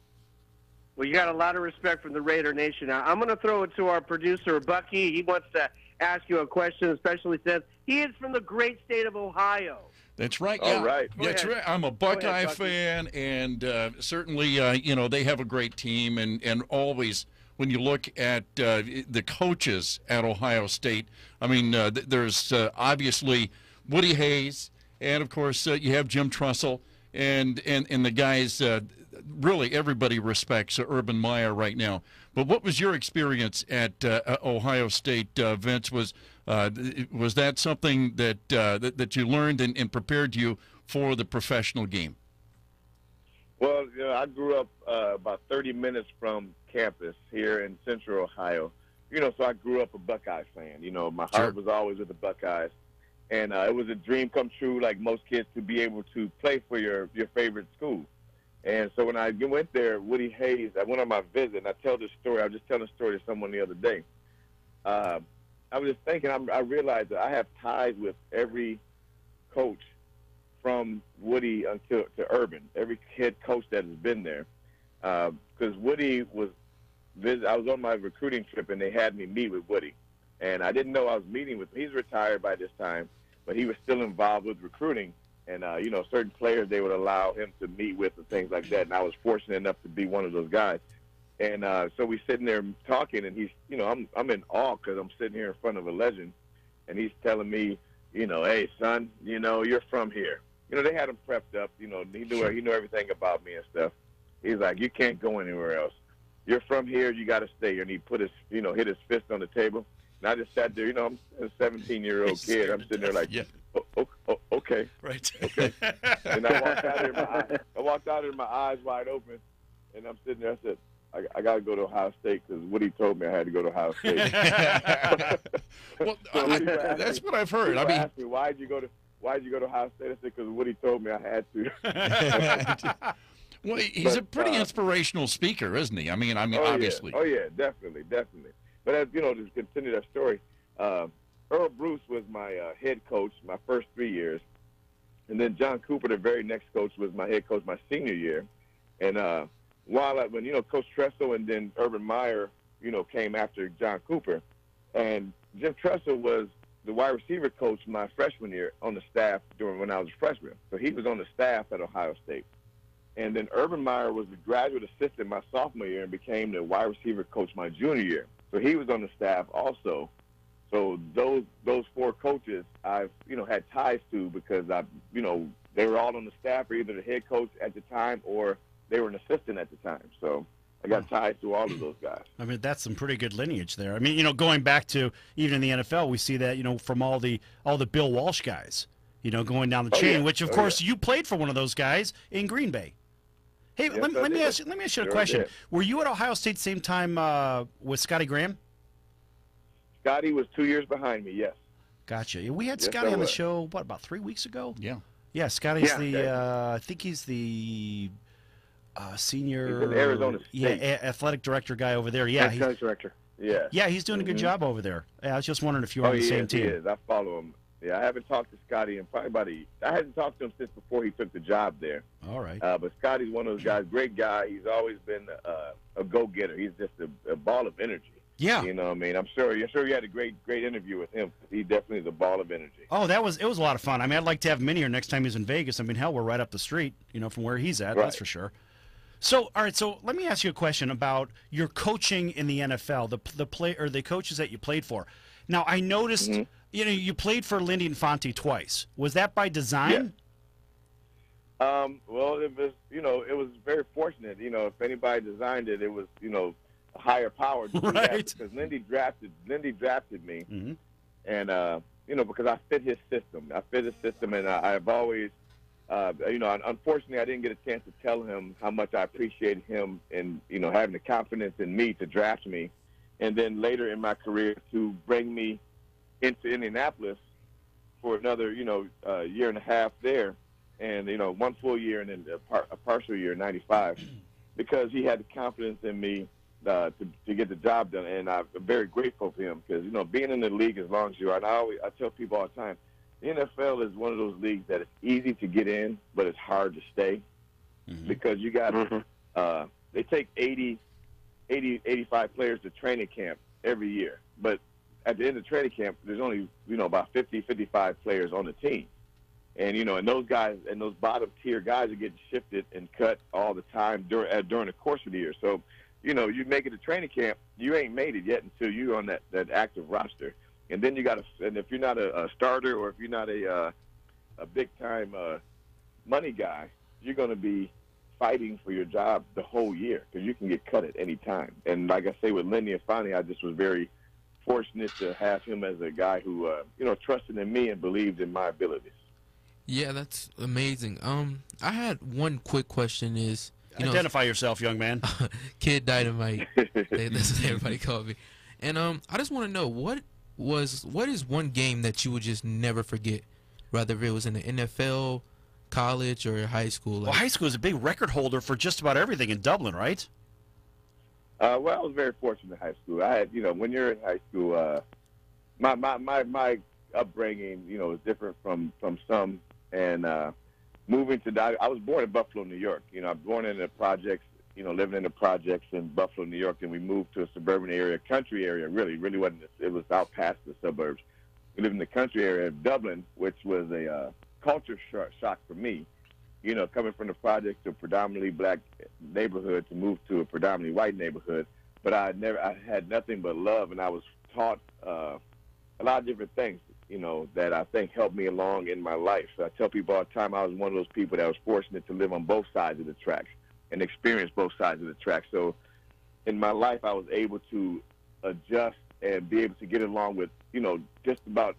Well, you got a lot of respect from the Raider Nation. Now, I'm going to throw it to our producer Bucky. He wants to ask you a question, especially since he is from the great state of Ohio. That's right. Yeah. All right. That's right. I'm a Buckeye fan, and certainly, you know, they have a great team, and always when you look at the coaches at Ohio State, I mean, there's obviously Woody Hayes, and of course you have Jim Trussell, and the guys. Really, everybody respects Urban Meyer right now. But what was your experience at Ohio State, Vince? Was that something that you learned and prepared you for the professional game? Well, you know, I grew up about 30 minutes from campus here in Central Ohio. You know, so I grew up a Buckeye fan. You know, my heart was always with the Buckeyes, and it was a dream come true, like most kids, to be able to play for your favorite school. And so when I went there, Woody Hayes, I went on my visit, and I tell this story. I was just telling a story to someone the other day. I was just thinking, I realized that I have ties with every coach from Woody to Urban, every head coach that has been there. because Woody was. I was on my recruiting trip, and they had me meet with Woody, and I didn't know I was meeting with him. He's retired by this time, but he was still involved with recruiting, and certain players they would allow him to meet with and things like that. And I was fortunate enough to be one of those guys. And so we sitting there talking, and he's, I'm in awe because I'm sitting here in front of a legend, and he's telling me, hey son, you're from here. They had him prepped up. He knew everything about me and stuff. He's like, you can't go anywhere else. You're from here. You got to stay here. And he put his, hit his fist on the table. And I just sat there. I'm a 17-year-old kid. I'm sitting there like, okay, right, okay. And I walked out here, my eyes wide open, and I'm sitting there. I said, I got to go to Ohio State because Woody told me I had to go to Ohio State. Well, that's what I've heard. People asked me, why'd you go to Ohio State? I said, because Woody told me I had to. Well, he's a pretty inspirational speaker, isn't he? I mean, obviously. Yeah. Oh, yeah, definitely. But as to continue that story, Earl Bruce was my head coach my first 3 years, and then John Cooper, the very next coach, was my head coach my senior year. And when Coach Tressel and then Urban Meyer, came after John Cooper, and Jim Tressel was the wide receiver coach my freshman year on the staff when I was a freshman. So he was on the staff at Ohio State. And then Urban Meyer was the graduate assistant my sophomore year and became the wide receiver coach my junior year. So he was on the staff also. So those four coaches I've had ties to because they were all on the staff or either the head coach at the time or they were an assistant at the time. So I got ties to all of those guys. I mean, that's some pretty good lineage there. I mean, going back to even in the NFL, we see that from all the Bill Walsh guys, going down the chain. Which of course you played for one of those guys in Green Bay. Hey, yes, let me ask you a question. Did. Were you at Ohio State same time with Scotty Graham? Scotty was 2 years behind me. Yes. Gotcha. We had Scotty on the show. What, about 3 weeks ago? Yeah. Yeah, Scotty's I think he's the senior. He's in Arizona State. Yeah, athletic director guy over there. Yeah, athletic director. Yeah. Yeah, he's doing a good job over there. I was just wondering if you were on the same team. He is. I follow him. Yeah, I haven't talked to Scotty in probably I hadn't talked to him since before he took the job there. All right. But Scotty's one of those guys, great guy. He's always been a go-getter. He's just a ball of energy. Yeah. You know what I mean? I'm sure you had a great interview with him. He definitely is a ball of energy. Oh, it was a lot of fun. I mean, I'd like to have him in here next time he's in Vegas. I mean, hell, we're right up the street, from where he's at. Right. That's for sure. So, all right. So, let me ask you a question about your coaching in the NFL. The coaches that you played for. Now, I noticed, you played for Lindy Infante twice. Was that by design? Yeah. Well, it was, it was very fortunate. If anybody designed it, it was, a higher power to do that because Lindy drafted me, and because I fit his system. And I've always, unfortunately, I didn't get a chance to tell him how much I appreciated him and having the confidence in me to draft me, and then later in my career to bring me into Indianapolis for another year and a half there, and 1 full year and then a partial year, 95, because he had the confidence in me. To get the job done, and I'm very grateful for him because being in the league as long as you are, and I tell people all the time, the NFL is one of those leagues that it's easy to get in, but it's hard to stay because you got they take 85 players to training camp every year, but at the end of training camp, there's only about 55 players on the team, and and those guys and those bottom tier guys are getting shifted and cut all the time during the course of the year, so. You make it to training camp, you ain't made it yet until you're on that active roster. And then and if you're not a starter or if you're not a big-time money guy, you're going to be fighting for your job the whole year because you can get cut at any time. And like I say, with Lindy Infante, I just was very fortunate to have him as a guy who, trusted in me and believed in my abilities. Yeah, that's amazing. I had one quick question is, identify yourself, young man. Kid Dynamite. That's what everybody called me. And I just want to know what is one game that you would just never forget, whether it was in the NFL, college, or high school. Well, high school is a big record holder for just about everything in Dublin, right? Well, I was very fortunate in high school. I had, when you're in high school, my upbringing, is different from some, and moving to I was born in Buffalo, New York. I was born in the projects living in the projects in Buffalo, New York, and we moved to a suburban area, country area, really wasn't. It was out past the suburbs. We lived in the country area of Dublin, which was a culture shock for me. Coming from the projects to a predominantly black neighborhood to move to a predominantly white neighborhood. But I had nothing but love, and I was taught a lot of different things, that I think helped me along in my life. So I tell people all the time I was one of those people that was fortunate to live on both sides of the tracks and experience both sides of the track. So in my life, I was able to adjust and be able to get along with, just about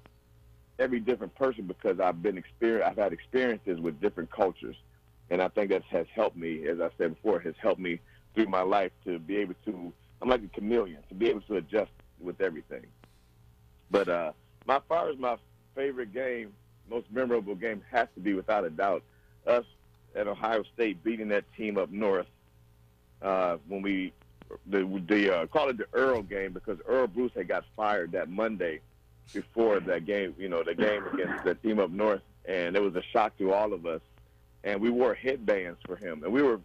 every different person because I've had experiences with different cultures. And I think that has helped me, as I said before, has helped me through my life to be able to, I'm like a chameleon, to be able to adjust with everything. But as far as my favorite game, most memorable game has to be, without a doubt, us at Ohio State beating that team up north when we call it the Earl game because Earl Bruce had got fired that Monday before that game, the game against the team up north, and it was a shock to all of us. And we wore headbands for him, and we were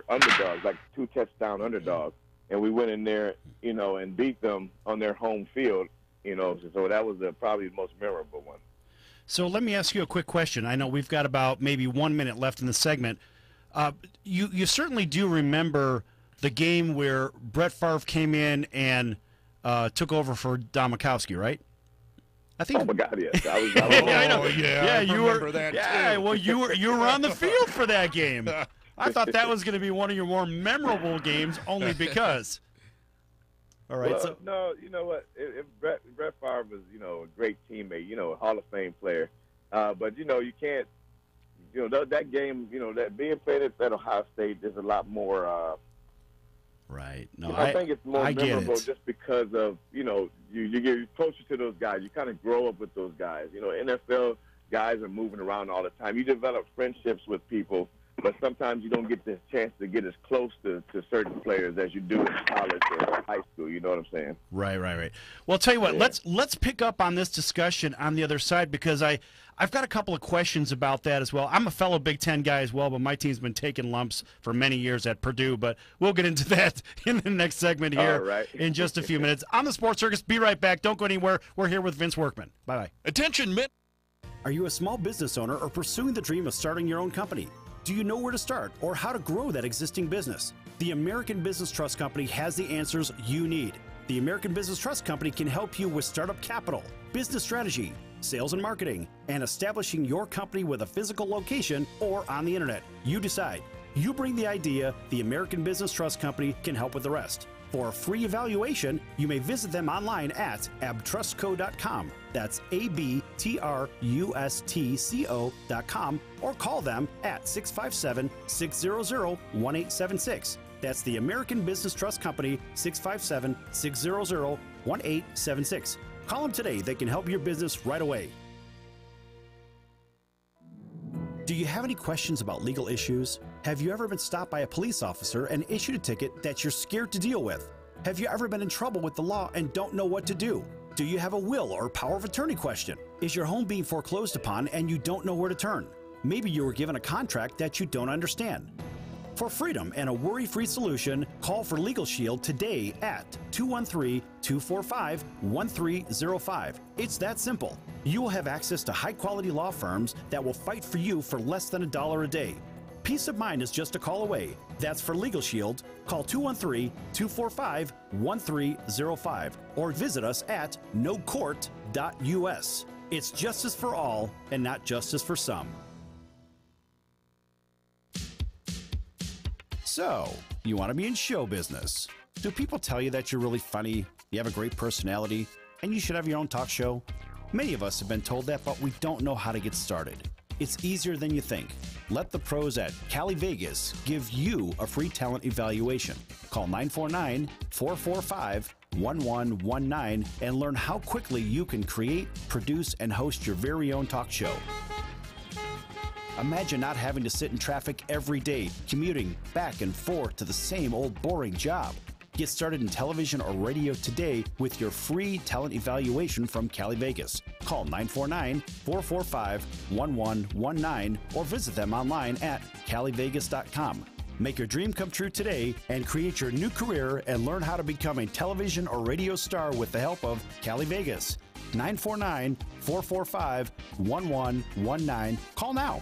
underdogs, like 2-touchdown underdogs, and we went in there, and beat them on their home field, so that was probably the most memorable one. So let me ask you a quick question. I know we've got about maybe 1 minute left in the segment. You certainly do remember the game where Brett Favre came in and took over for Don Majkowski, right? I think. Oh my God, yes. I was I know. Yeah, I remember that too. Well, you were on the field for that game. I thought that was going to be one of your more memorable games, only because. All right. Well, so no, you know what? If Brett Favre was, a great teammate, a Hall of Fame player, but you can't, that game, that being played at Ohio State, there's a lot more. Right. No, I think it's more memorable just because of, you get closer to those guys. You kind of grow up with those guys. NFL guys are moving around all the time. You develop friendships with people, but sometimes you don't get the chance to get as close to certain players as you do in college or high school. You know what I'm saying? Right. Well, I'll tell you what. Yeah. Let's pick up on this discussion on the other side because I've got a couple of questions about that as well. I'm a fellow Big Ten guy as well, but my team's been taking lumps for many years at Purdue. But we'll get into that in the next segment here in just a few minutes. On the Sports Circus, be right back. Don't go anywhere. We're here with Vince Workman. Bye-bye. Attention, Are you a small business owner or pursuing the dream of starting your own company? Do you know where to start or how to grow that existing business? The American Business Trust Company has the answers you need. The American Business Trust Company can help you with startup capital, business strategy, sales and marketing, and establishing your company with a physical location or on the internet. You decide. You bring the idea, the American Business Trust Company can help with the rest. For a free evaluation, you may visit them online at abtrustco.com. That's ABTRUSTCO.com or call them at 657-600-1876. That's the American Business Trust Company, 657-600-1876. Call them today. They can help your business right away. Do you have any questions about legal issues? Have you ever been stopped by a police officer and issued a ticket that you're scared to deal with? Have you ever been in trouble with the law and don't know what to do? Do you have a will or power of attorney question? Is your home being foreclosed upon and you don't know where to turn? Maybe you were given a contract that you don't understand. For freedom and a worry-free solution, call for Legal Shield today at 213-245-1305. It's that simple. You will have access to high-quality law firms that will fight for you for less than $1 a day. Peace of mind is just a call away. That's for Legal Shield. Call 213-245-1305 or visit us at nocourt.us. It's justice for all and not justice for some. So, you want to be in show business. Do people tell you that you're really funny, you have a great personality, and you should have your own talk show? Many of us have been told that, but we don't know how to get started. It's easier than you think. Let the pros at Cali Vegas give you a free talent evaluation. Call 949-445-1119 and learn how quickly you can create, produce, and host your very own talk show. Imagine not having to sit in traffic every day, commuting back and forth to the same old boring job. Get started in television or radio today with your free talent evaluation from Cali Vegas. Call 949-445-1119 or visit them online at calivegas.com. Make your dream come true today and create your new career and learn how to become a television or radio star with the help of Cali Vegas. 949-445-1119. Call now.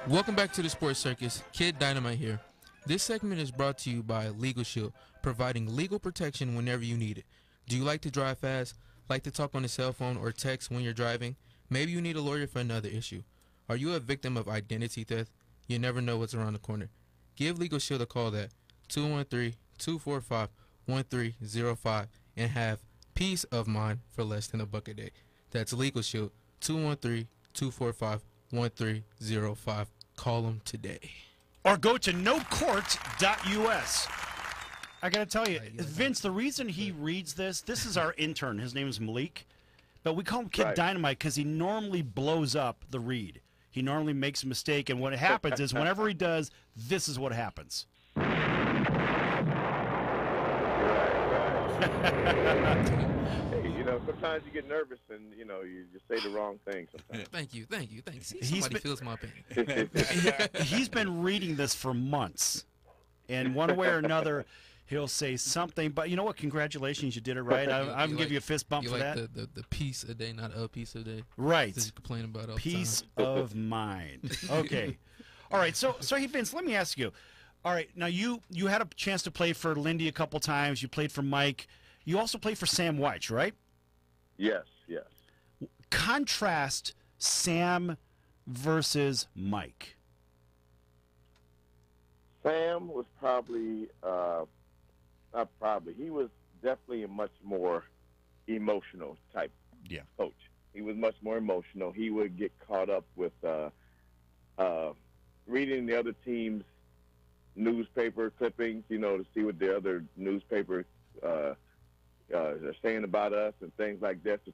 Welcome back to the Sports Circus. Kid Dynamite here. This segment is brought to you by Legal Shield, providing legal protection whenever you need it. Do you like to drive fast? Like to talk on the cell phone or text when you're driving? Maybe you need a lawyer for another issue. Are you a victim of identity theft? You never know what's around the corner. Give Legal Shield a call at 213-245-1305 and have peace of mind for less than $1 a day. That's Legal Shield, 213-245-1305. Call them today. Or go to nocourt.us. I got to tell you, Vince, the reason he reads this is our intern. His name is Malik. But we call him Kid Dynamite because he normally blows up the read. He normally makes a mistake, and what happens is whenever he does, this is what happens. Hey, you know, sometimes you get nervous and, you know, you just say the wrong thing sometimes. Thank you. See, somebody feels my pain. He's been reading this for months, and one way or another, he'll say something. But you know what? Congratulations, you did it right. I'm going to give you a fist bump for that. The piece a day, not a piece a day. Right. That you complain about all Peace the time. of mind. Okay. All right. So hey, Vince, let me ask you. All right. Now, you had a chance to play for Lindy a couple times. You played for Mike. You also played for Sam Weich, right? Yes. Contrast Sam versus Mike. Sam was he was definitely a much more emotional type coach. He was much more emotional. He would get caught up with reading the other team's newspaper clippings, you know, to see what the other newspaper are saying about us and things like that. He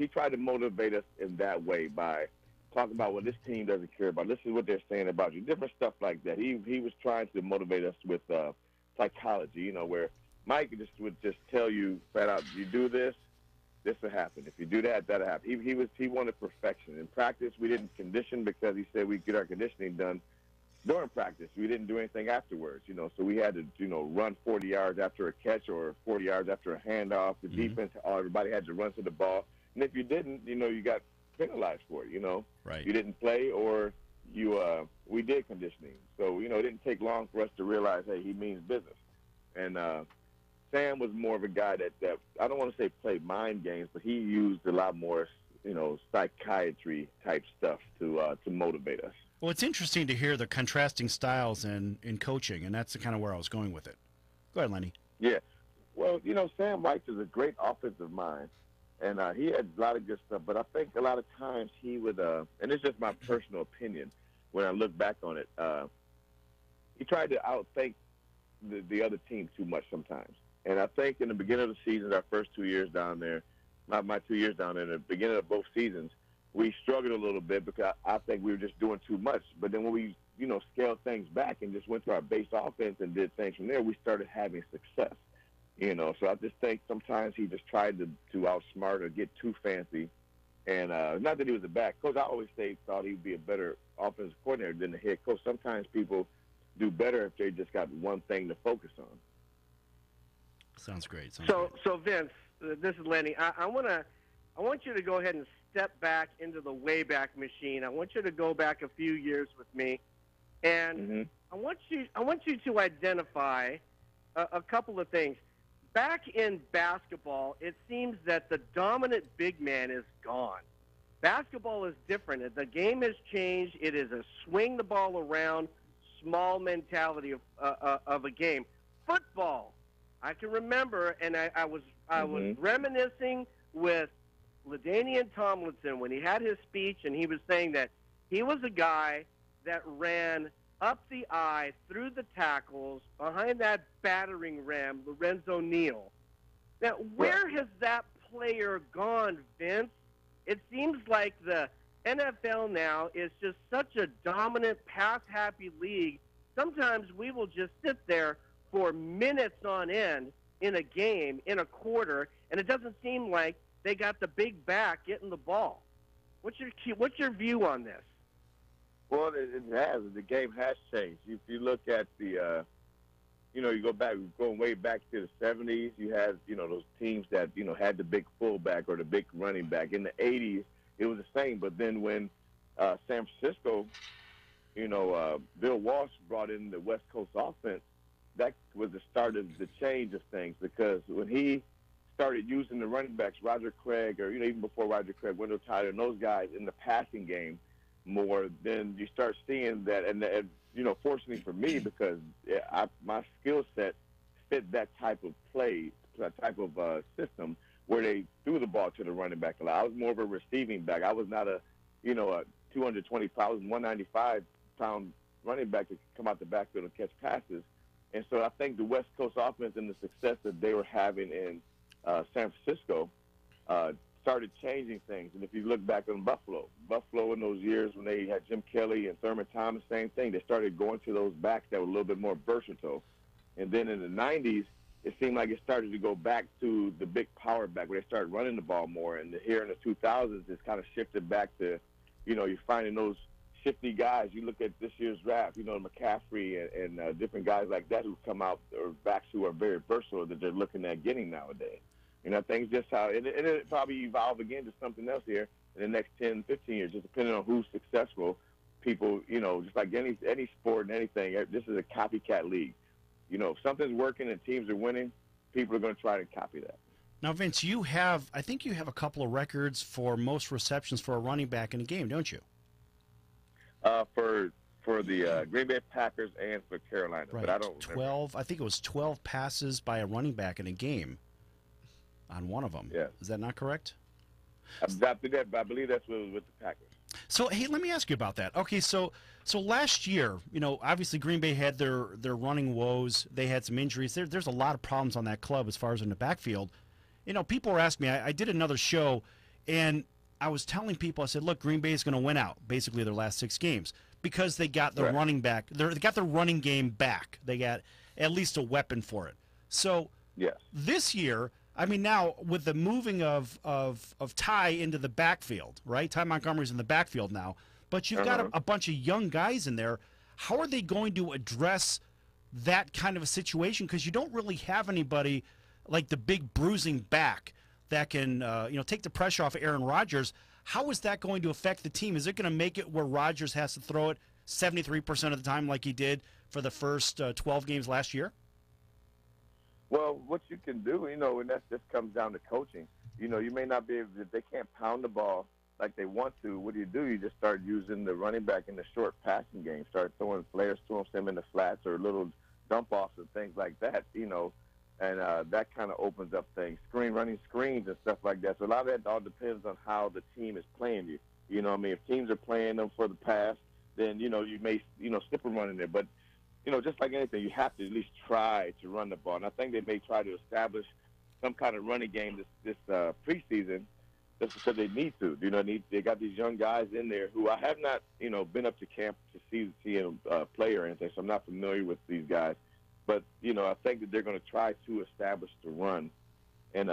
tried to motivate us in that way by talking about what this team doesn't care about. This is what they're saying about you. Different stuff like that. He was trying to motivate us with psychology, you know, where Mike would just tell you flat out, you do this, this will happen. If you do that, that'll happen. He wanted perfection. In practice, we didn't condition because he said we'd get our conditioning done during practice. We didn't do anything afterwards, you know, so we had to, you know, run 40 yards after a catch or 40 yards after a handoff. The defense, everybody had to run to the ball. And if you didn't, you know, you got penalized for it, you know. Right. You didn't play or we did conditioning. So, you know, it didn't take long for us to realize, hey, he means business. And Sam was more of a guy that I don't want to say played mind games, but he used a lot more, you know, psychiatry type stuff to motivate us. Well, it's interesting to hear the contrasting styles in coaching, and that's kind of where I was going with it. Go ahead, Lenny. Yeah. Well, you know, Sam Weich is a great offensive mind, and he had a lot of good stuff, but I think a lot of times he would, and it's just my personal opinion when I look back on it, he tried to outthink the other team too much sometimes. And I think in the beginning of the season, our first 2 years down there, my 2 years down there, in the beginning of both seasons, we struggled a little bit because I think we were just doing too much. But then when we, you know, scaled things back and just went to our base offense and did things from there, we started having success. You know, so I just think sometimes he just tried to outsmart or get too fancy. And not that he was a bad coach. I always thought he would be a better offensive coordinator than the head coach. Sometimes people do better if they just got one thing to focus on. Sounds great. So Vince, this is Lenny. I want you to go ahead and step back into the Wayback Machine. I want you to go back a few years with me, and I want you to identify a couple of things. back in basketball, it seems that the dominant big man is gone. Basketball is different. The game has changed. It is a swing the ball around, small mentality of a game. Football, I can remember, and I was reminiscing with LaDainian Tomlinson when he had his speech, and he was saying that he was a guy that ran up the eye, through the tackles, behind that battering ram, Lorenzo Neal. Now, where has that player gone, Vince? It seems like the NFL now is just such a dominant, pass-happy league. Sometimes we will just sit there for minutes on end in a game, in a quarter, and it doesn't seem like they got the big back getting the ball. What's your view on this? Well, it has. The game has changed. If you look at the, you go back, going way back to the 70s, you had, those teams that, had the big fullback or the big running back. In the 80s, it was the same. But then when San Francisco, Bill Walsh brought in the West Coast offense, that was the start of the change of things, because when he started using the running backs, Roger Craig, or, even before Roger Craig, Wendell Tyler, and those guys in the passing game more, then you start seeing that, and fortunately for me, because my skill set fit that type of play, that type of system where they threw the ball to the running back a lot. I was more of a receiving back. I was not a 220 pound, 195 pound running back that could come out the backfield and catch passes. And so I think the West Coast offense and the success that they were having in San Francisco started changing things. And if you look back on Buffalo in those years when they had Jim Kelly and Thurman Thomas, same thing. They started going to those backs that were a little bit more versatile. And then in the 90s, it seemed like it started to go back to the big power back where they started running the ball more. And here in the 2000s, it's kind of shifted back to, you're finding those shifty guys. You look at this year's draft, McCaffrey and different guys like that who come out, or backs who are very versatile that they're looking at getting nowadays. I think just how, and it'll probably evolve again to something else here in the next 10, 15 years, just depending on who's successful. People, just like any sport and anything, this is a copycat league. If something's working and teams are winning, people are going to try to copy that. Now, Vince, I think you have a couple of records for most receptions for a running back in a game, don't you? For the Green Bay Packers and for Carolina, right. But I don't 12. I think it was 12 passes by a running back in a game. On one of them. Yeah. Is that not correct? I believe that's with the Packers. So, hey, let me ask you about that. Okay, so last year, obviously Green Bay had their running woes. They had some injuries. There's a lot of problems on that club as far as in the backfield. People were asking me, I did another show, and I was telling people, I said, look, Green Bay is going to win out, basically their last 6 games, because they got the running back. They got their running game back. They got at least a weapon for it. So yes. This year, now with the moving of Ty into the backfield, right? Ty Montgomery's in the backfield now, but you've got a bunch of young guys in there. How are they going to address that kind of a situation? Because you don't really have anybody like the big bruising back that can take the pressure off of Aaron Rodgers. How is that going to affect the team? Is it going to make it where Rodgers has to throw it 73% of the time like he did for the first 12 games last year? Well, what you can do, and that just comes down to coaching. You may not be able to, if they can't pound the ball like they want to, what do? You just start using the running back in the short passing game, start throwing flares to them, send them in the flats or little dump-offs and things like that, and that kind of opens up things, running screens and stuff like that. So a lot of that all depends on how the team is playing you. If teams are playing them for the pass, then, you may, slip and run in there. But, just like anything, you have to at least try to run the ball. And I think they may try to establish some kind of running game this preseason just because they need to. They got these young guys in there who I have not, been up to camp to see them play or anything, so I'm not familiar with these guys. But, I think that they're going to try to establish the run and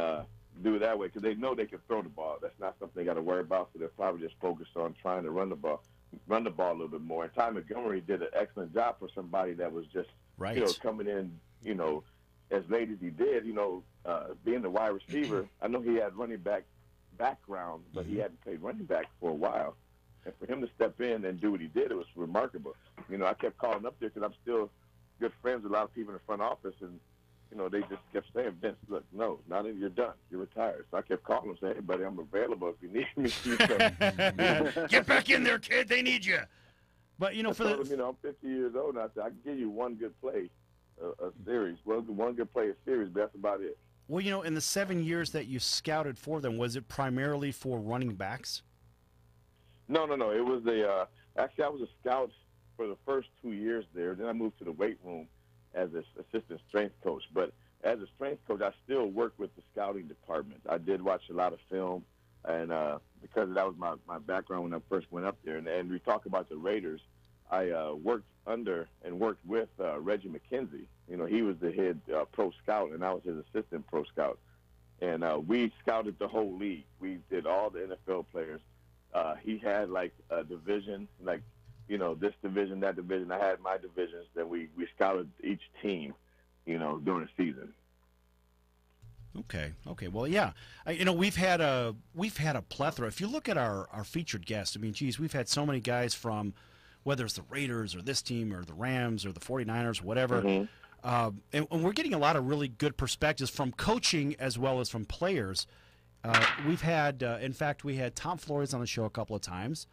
do it that way because they know they can throw the ball. That's not something they got to worry about, so they're probably just focused on trying to run the ball a little bit more. And Ty Montgomery did an excellent job for somebody that was just, coming in, as late as he did, being the wide receiver. I know he had running back background, but he hadn't played running back for a while. And for him to step in and do what he did, it was remarkable. I kept calling up there because I'm still good friends with a lot of people in the front office, and they just kept saying, Vince, look, no, not in, you're done. You're retired. So I kept calling them, saying, hey, buddy, I'm available if you need me. Get back in there, kid. They need you. But, I told him, I'm 50 years old now. I said, I can give you one good play, a series. One good play, a series, but that's about it. Well, in the 7 years that you scouted for them, was it primarily for running backs? No. It was actually, I was a scout for the first 2 years there. Then I moved to the weight room as an assistant strength coach. But as a strength coach, I still worked with the scouting department. I did watch a lot of film, and because that was my background when I first went up there. And we talk about the Raiders, I worked under and worked with Reggie McKenzie. He was the head pro scout, and I was his assistant pro scout. And we scouted the whole league. We did all the NFL players. He had, like, a division, like, this division, that division. I had my divisions. Then we scouted each team, during the season. Okay. Well, yeah. We've had a plethora. If you look at our featured guests, I mean, geez, we've had so many guys from, whether it's the Raiders or this team or the Rams or the 49ers, whatever. Mm-hmm. And we're getting a lot of really good perspectives from coaching as well as from players. We've had, in fact, we had Tom Flores on the show a couple of times.